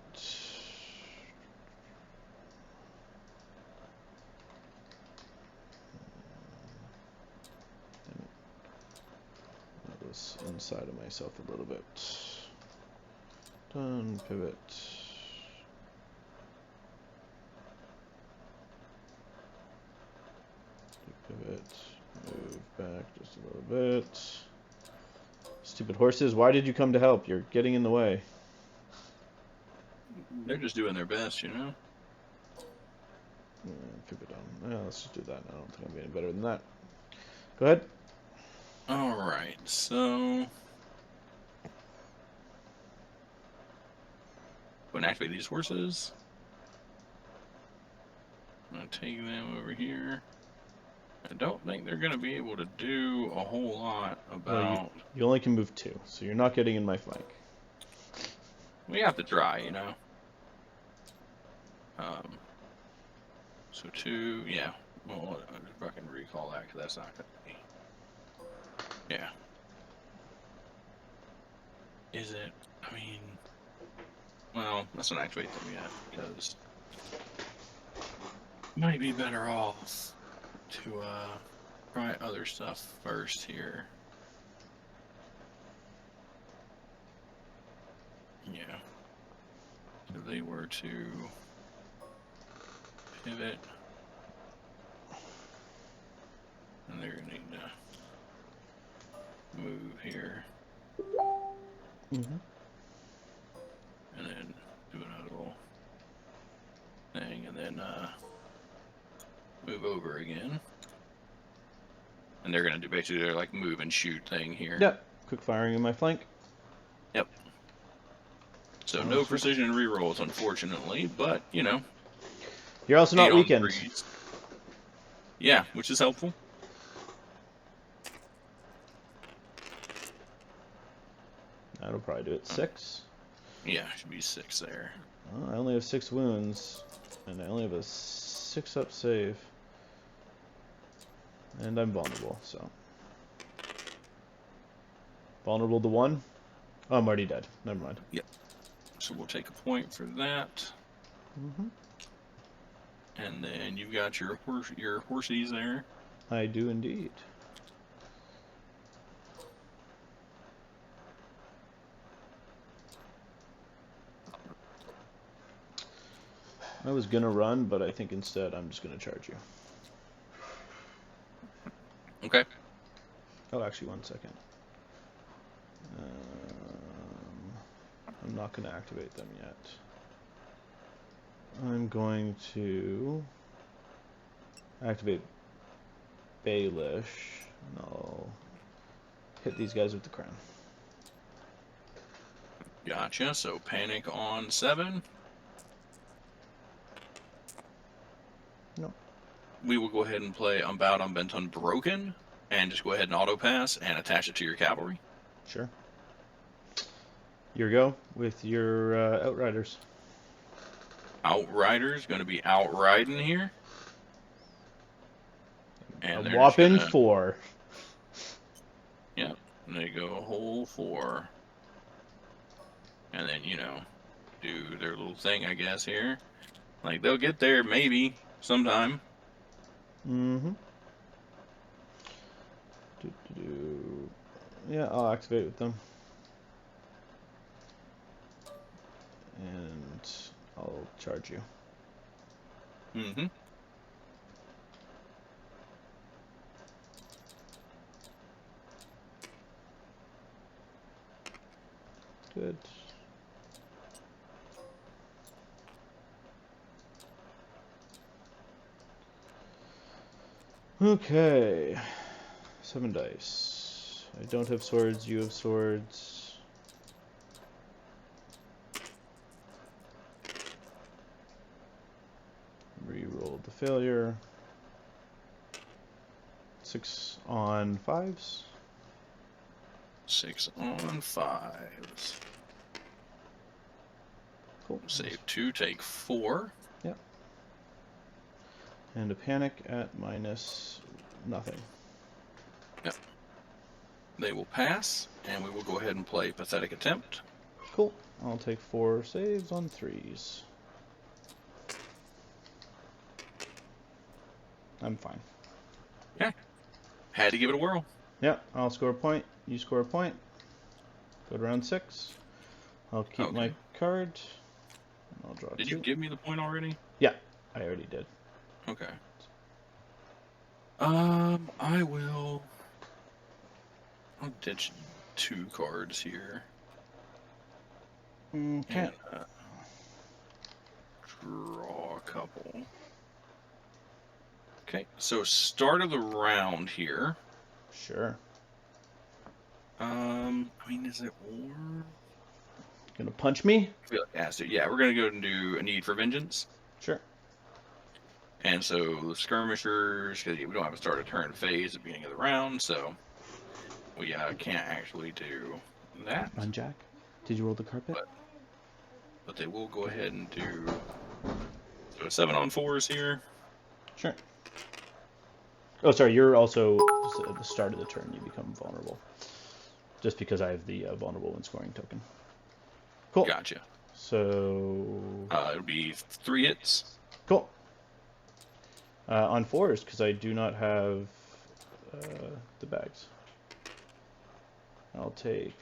That was inside of myself a little bit. Done. Pivot. Pivot. Move back just a little bit. Stupid horses, why did you come to help? You're getting in the way. They're just doing their best, you know? Pivot on. Yeah, let's just do that. I don't think I'm getting better than that. Go ahead. Alright, so... Go and activate these horses. I'm going to take them over here. I don't think they're going to be able to do a whole lot about... Well, you only can move 2, so you're not getting in my flank. We have to try, you know? So 2, yeah. Well, if I can recall that, because that's not going to be... Yeah. Is it? I mean... Well, let's not activate them yet, because... Might be better off to, try other stuff first here. Yeah. If they were to pivot, and they're gonna need to move here. Mm-hmm. And then do another little thing, and then, move over again. And they're gonna do basically their like move and shoot thing here. Yep. Quick firing in my flank. Yep. So no precision rerolls, unfortunately, but you know. You're also not weakened. Yeah, which is helpful. That'll probably do it. 6. Yeah, should be 6 there. Well, I only have 6 wounds, and I only have a 6-up save. And I'm vulnerable, so. Vulnerable to 1? Oh, I'm already dead. Never mind. Yep. So we'll take a point for that. Mm-hmm. And then you've got your horsies there. I do indeed. I was gonna run, but I think instead I'm just gonna charge you. Okay. Oh, actually, 1 second. I'm not going to activate them yet. I'm going to activate Baelish, and I'll hit these guys with the crown. Gotcha. So panic on 7. No. We will go ahead and play Unbowed, Unbent, Unbroken, and just go ahead and auto pass and attach it to your cavalry. Sure. Your go with your Outriders. Outriders going to be outriding here. And a whopping gonna, 4. Yeah, and they go a whole 4. And then, you know, do their little thing, I guess, here. Like, they'll get there maybe sometime. Mm-hmm. Yeah, I'll activate with them. And I'll charge you. Mm-hmm. Good. Okay. 7 dice. I don't have swords, you have swords. Rerolled the failure. 6 on 5s. 6 on 5s. Cool. Save 2, take 4. Yep. And a panic at minus nothing. Yep. They will pass, and we will go ahead and play Pathetic Attempt. Cool. I'll take 4 saves on 3s. I'm fine. Yeah. Had to give it a whirl. Yeah, I'll score a point. You score a point. Go to round 6. I'll keep my card. I'll draw Did 2. you give me the point already? Yeah, I already did. Okay. I will. I'll ditch 2 cards here. Okay. And, draw a couple. Okay, so start of the round here. Sure. I mean, is it war? Gonna punch me? I feel like it has to. Yeah, we're gonna go and do a need for vengeance. Sure. And so the skirmishers, because we don't have to start a turn phase at the beginning of the round, so we can't actually do that. Unjack? Did you roll the carpet? But they will go ahead and do so 7 on 4s here. Sure. Oh, sorry. You're also at the start of the turn. You become vulnerable, just because I have the vulnerable when scoring token. Cool. Gotcha. So. It'll be 3 hits. Cool. On 4s, because I do not have the bags. I'll take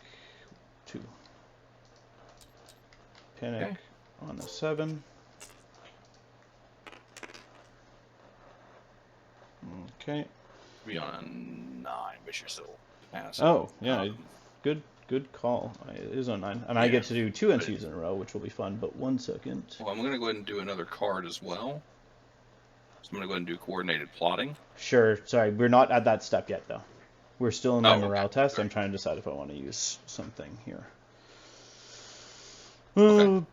2. Panic on a 7. Okay. Be on a 9, but you're still passing. Oh, yeah. Good call. It is on 9. And I get to do 2 NCs in a row, which will be fun, but 1 second. Well, I'm going to go ahead and do another card as well. So I'm going to go ahead and do coordinated plotting. Sure. Sorry, we're not at that step yet, though. We're still in my morale test. Sorry. I'm trying to decide if I want to use something here. Okay.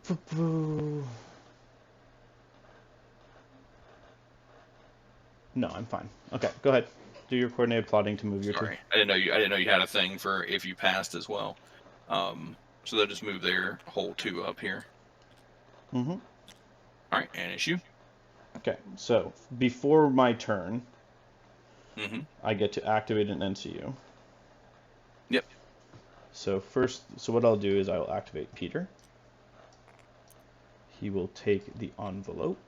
No, I'm fine. Okay, go ahead. Do your coordinated plotting to move your 2. Sorry, I didn't know you had a thing for if you passed as well. So they'll just move their whole 2 up here. Mm-hmm. All right, and issue. Okay, so before my turn, I get to activate an NCU. Yep. So what I'll do is I will activate Petyr. He will take the envelope,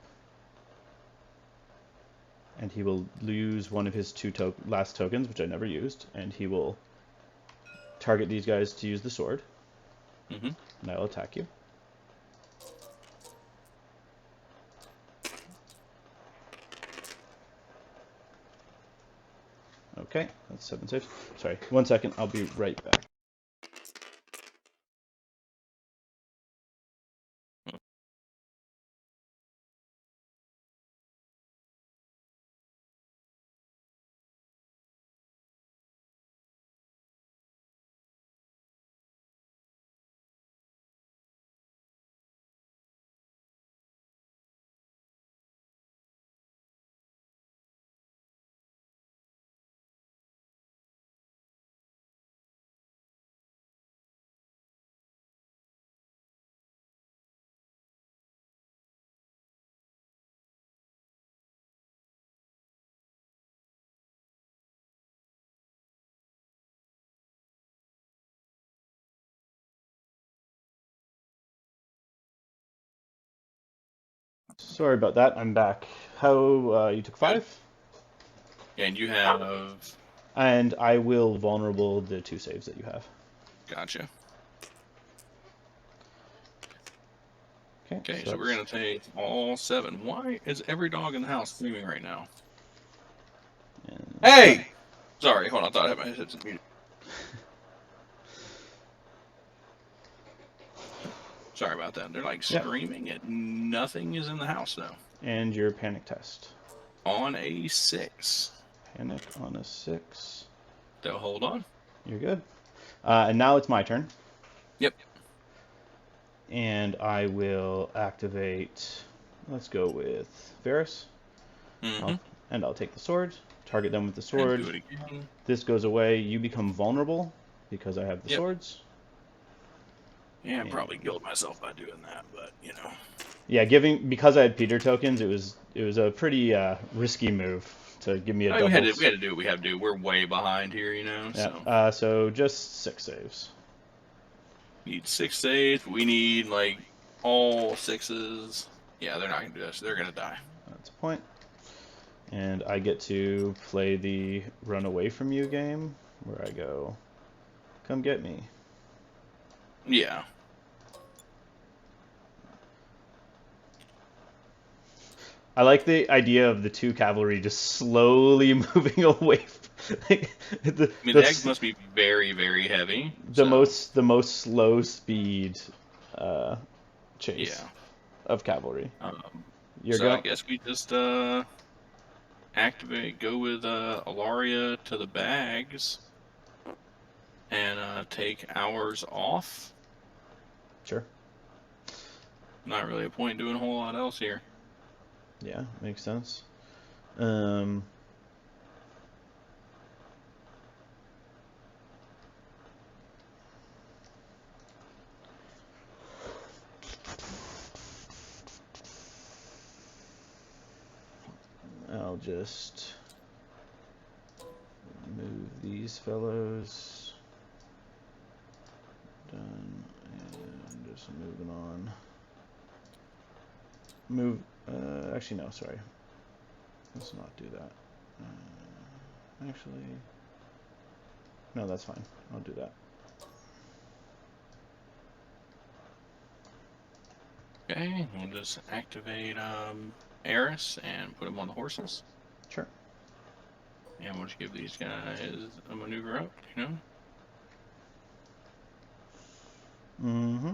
and he will lose one of his 2 last tokens, which I never used, and he will target these guys to use the sword. And I will attack you. Okay, that's 7 saves. Sorry, 1 second. I'll be right back. Sorry about that. I'm back. How you took 5? And you have. And I will vulnerable the 2 saves that you have. Gotcha. Okay, so we're gonna take all 7. Why is every dog in the house screaming right now? Hey! Sorry, hold on. I thought I had my headset muted. Sorry about that. They're like screaming and nothing is in the house though. And your panic test. On a 6. Panic on a 6. They'll hold on. You're good. And now it's my turn. Yep. And I will activate. Let's go with Varys. And I'll take the sword. Target them with the sword. And do it again. This goes away. You become vulnerable because I have the swords. Yeah, I probably killed myself by doing that, but you know. Yeah, because I had Petyr tokens, it was a pretty risky move to give me a double. We had to do what we have to do. We're way behind here, you know. Yeah. So just 6 saves. Need 6 saves. We need like all 6s. Yeah, they're not gonna do this. They're gonna die. That's a point. And I get to play the run away from you game, where I go, come get me. Yeah. I like the idea of the 2 cavalry just slowly moving away. Like, I mean, the eggs must be very, very heavy. The most slow speed chase of cavalry. I guess we just go with Alaria to the bags and take ours off. Sure. Not really a point doing a whole lot else here. Yeah, makes sense. I'll just move these fellows. Done. And just moving on. Move. Actually, no, sorry. Let's not do that. Actually, no, that's fine. I'll do that. Okay, we'll just activate Eris and put him on the horses. Sure. And we'll just give these guys a maneuver up, you know? Mm-hmm.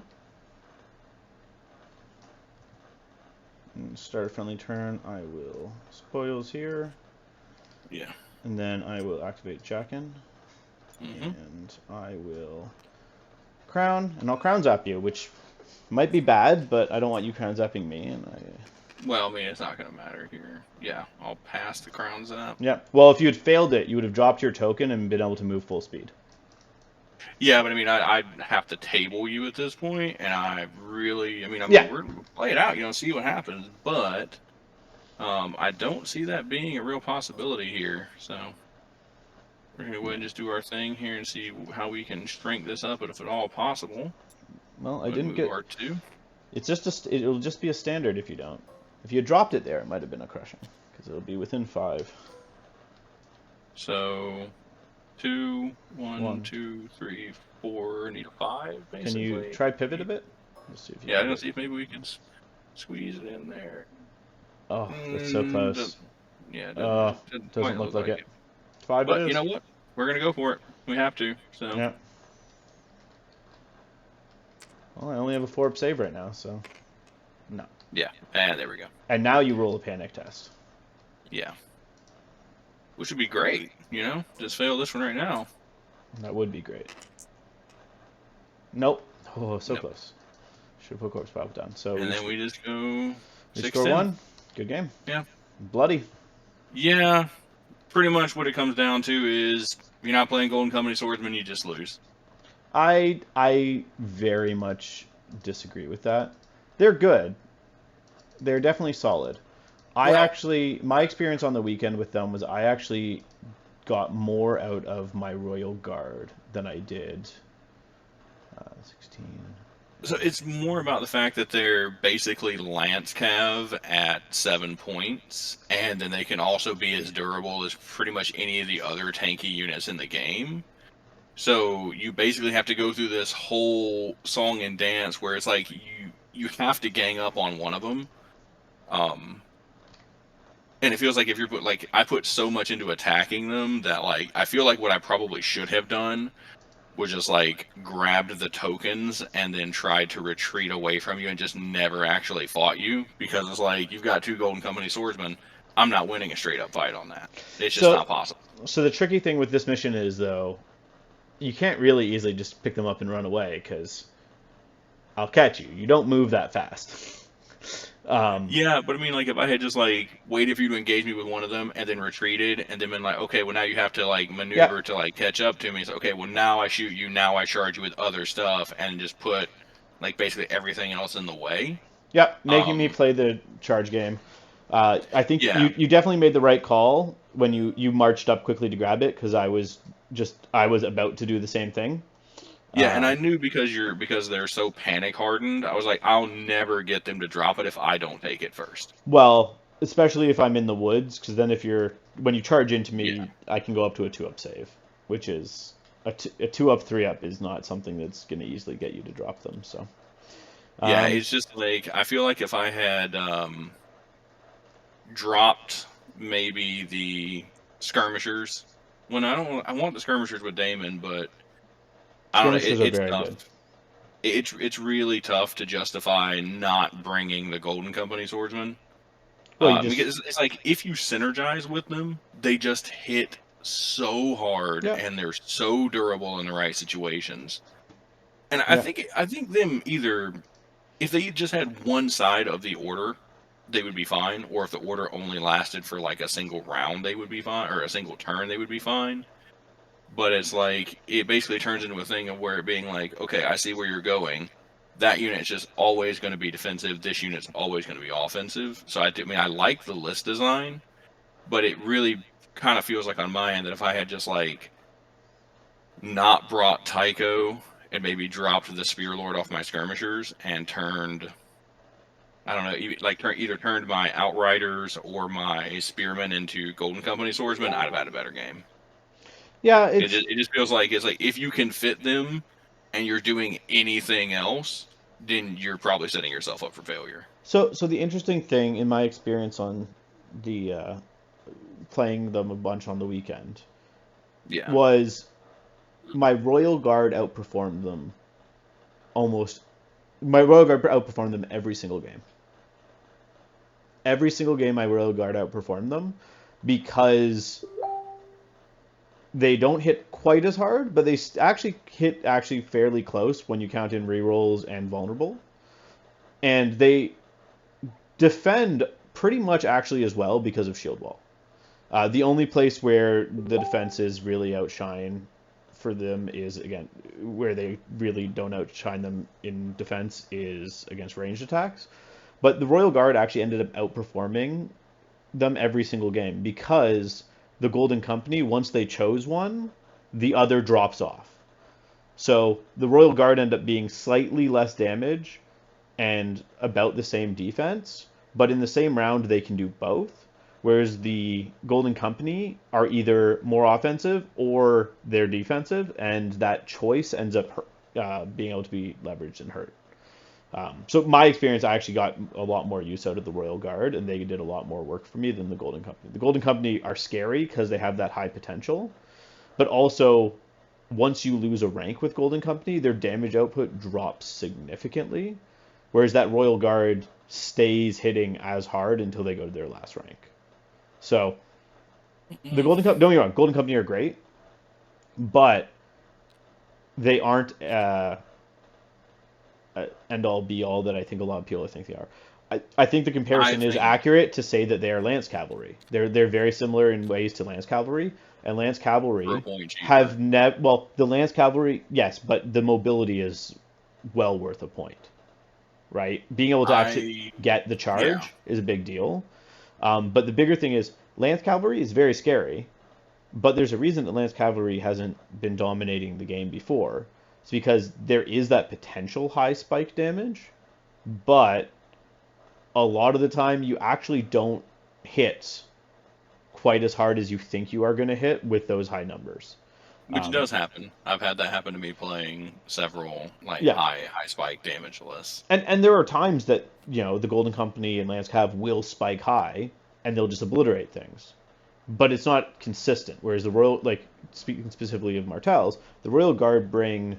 And start a friendly turn. I will spoils here. Yeah. And then I will activate Jackin. And I will crown, and I'll crown zap you, which might be bad, but I don't want you crown zapping me, and Well, I mean, it's not going to matter here. Yeah, I'll pass the crown zap. Yeah. Well, if you had failed it, you would have dropped your token and been able to move full speed. Yeah, but I mean, I'd have to table you at this point, and we're going to play it out, you know, see what happens, but I don't see that being a real possibility here, so we're going to go ahead and just do our thing here and see how we can shrink this up, if at all possible. Well, I didn't get R2. It's just it'll just be a standard if you don't. If you had dropped it there, it might have been a crushing, because it'll be within 5. So 2, 1, 2, 3, 4. Need a 5, basically. Can you try pivot a bit? Let's see if I'm gonna see if maybe we can squeeze it in there. Oh, that's so close. Doesn't look like it. 5 but it is. You know what? We're gonna go for it. We have to. So. Yeah. Well, I only have a 4-up save right now, so no. Yeah, and there we go. And now you roll a panic test. Yeah. Which would be great, you know? Just fail this one right now. That would be great. Nope. Oh, so close. Should have put corpse pop down. So and then we just go 6 score 1. Good game. Yeah. Bloody. Yeah. Pretty much what it comes down to is if you're not playing Golden Company Swordsmen, you just lose. I very much disagree with that. They're good. They're definitely solid. My experience on the weekend with them was I actually got more out of my Royal Guard than I did 16. So it's more about the fact that they're basically Lance Cav at 7 points, and then they can also be as durable as pretty much any of the other tanky units in the game. So you basically have to go through this whole song and dance where it's like you have to gang up on one of them. And it feels like I put so much into attacking them that I feel like what I probably should have done was just grabbed the tokens and then tried to retreat away from you and just never actually fought you, because it's you've got 2 Golden Company Swordsmen. I'm not winning a straight up fight on that. It's just not possible. So the tricky thing with this mission is, though, you can't really easily just pick them up and run away, because I'll catch you. You don't move that fast. Yeah, but I mean, if I had just waited for you to engage me with one of them and then retreated and then been okay, well now you have to maneuver to catch up to me. So okay, well now I shoot you, now I charge you with other stuff, and just put basically everything else in the way. Yep, making me play the charge game. I think you definitely made the right call when you marched up quickly to grab it, because I was about to do the same thing. Yeah, and I knew because they're so panic hardened, I was I'll never get them to drop it if I don't take it first. Well, especially if I'm in the woods, because then when you charge into me, I can go up to a 2-up save, which is a 2-up, 3-up is not something that's going to easily get you to drop them. So yeah, it's just I feel like if I had dropped maybe the skirmishers. When I want the skirmishers with Daemon, but I don't know. Skirmishers are It's very tough. good. It's really tough to justify not bringing the Golden Company swordsmen. Well, you just Because it's like if you synergize with them, they just hit so hard yeah and they're so durable in the right situations. And yeah I think them either if they just had one side of the order, they would be fine, or if the order only lasted for like a single round, they would be fine, or a single turn, they would be fine. But it's like it basically turns into a thing of where it being like, okay, I see where you're going. That unit's just always going to be defensive. This unit's always going to be offensive. So I mean, I like the list design, but it really kind of feels like on my end that if I had just like not brought Tycho and maybe dropped the Spear Lord off my skirmishers and turned, I don't know, like either turned my Outriders or my Spearmen into Golden Company swordsmen, I'd have had a better game. yeah. It just feels like it's like if you can fit them and you're doing anything else, then you're probably setting yourself up for failure. So the interesting thing in my experience on the playing them a bunch on the weekend Yeah. was my Royal Guard outperformed them almost. My Royal Guard outperformed them every single game. Every single game, my Royal Guard outperformed them because they don't hit quite as hard, but they actually hit fairly close when you count in rerolls and vulnerable, and they defend pretty much actually as well because of shield wall. The only place where the defenses really outshine for them is, again, where they really don't outshine them in defense is against ranged attacks. But the Royal Guard actually ended up outperforming them every single game because the Golden Company, once they chose one, the other drops off. So the Royal Guard end up being slightly less damage and about the same defense, but in the same round they can do both. Whereas the Golden Company are either more offensive or they're defensive, and that choice ends up being able to be leveraged and hurt. So my experience, I actually got a lot more use out of the Royal Guard, and they did a lot more work for me than the Golden Company. The Golden Company are scary because they have that high potential, but also once you lose a rank with Golden Company, their damage output drops significantly, whereas that Royal Guard stays hitting as hard until they go to their last rank. So the Golden Company, don't get me wrong, Golden Company are great, but they aren't end all be all that I think a lot of people think they are. I think the comparison is accurate to say that they are Lance Cavalry. They're very similar in ways to Lance Cavalry, and Lance Cavalry have the Lance Cavalry, yes, but the mobility is well worth a point, right? Being able to actually get the charge is a big deal. But the bigger thing is Lance Cavalry is very scary, but there's a reason that Lance Cavalry hasn't been dominating the game before. It's because there is that potential high spike damage, but a lot of the time you actually don't hit quite as hard as you think you are going to hit with those high numbers. Which does happen. I've had that happen to me playing several high spike damage lists. And there are times that, the Golden Company and Lance Cav will spike high and they'll just obliterate things. But it's not consistent. Whereas the Royal, speaking specifically of Martells, the Royal Guard bring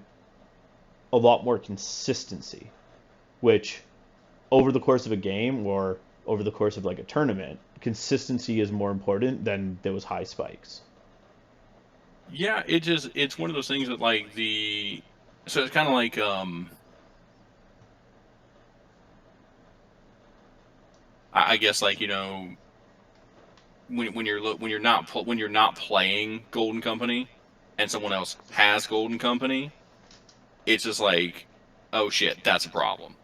a lot more consistency, which over the course of a game or over the course of a tournament, consistency is more important than those high spikes. Yeah, it's one of those things that so it's kind of like I guess when you're not playing Golden Company and someone else has Golden Company, it's just like, oh shit, that's a problem.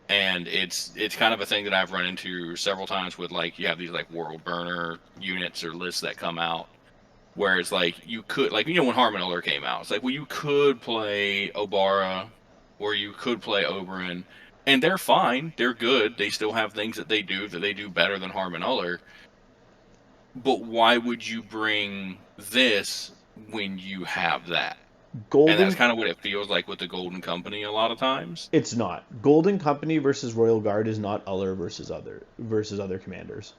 And it's kind of a thing that I've run into several times with you have these world burner units or lists that come out where it's you could when Harmonoller came out, it's you could play Obara or you could play Oberyn, and they're fine, they're good, they still have things that they do better than Harmonoller. But why would you bring this when you have that? And that's kind of what it feels like with the Golden Company a lot of times. It's not. Golden Company versus Royal Guard is not Uller versus other commanders.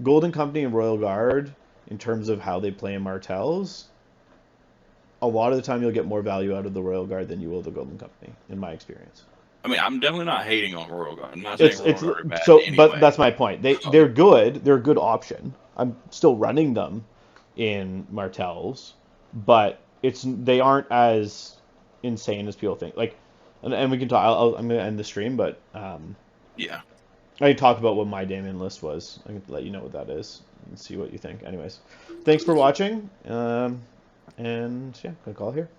Golden Company and Royal Guard, in terms of how they play in Martells, a lot of the time you'll get more value out of the Royal Guard than you will the Golden Company, in my experience. I mean, I'm definitely not hating on Royal Guard. I'm not saying Royal Guard are bad so, in any but way. that's my point. They're good. They're a good option. I'm still running them in Martells, but they aren't as insane as people think. Like, and we can talk. I'm gonna end the stream, but yeah, I can talk about what my Daemon list was. I can let you know what that is and see what you think. Anyways, thanks for watching. And yeah, gonna call it here.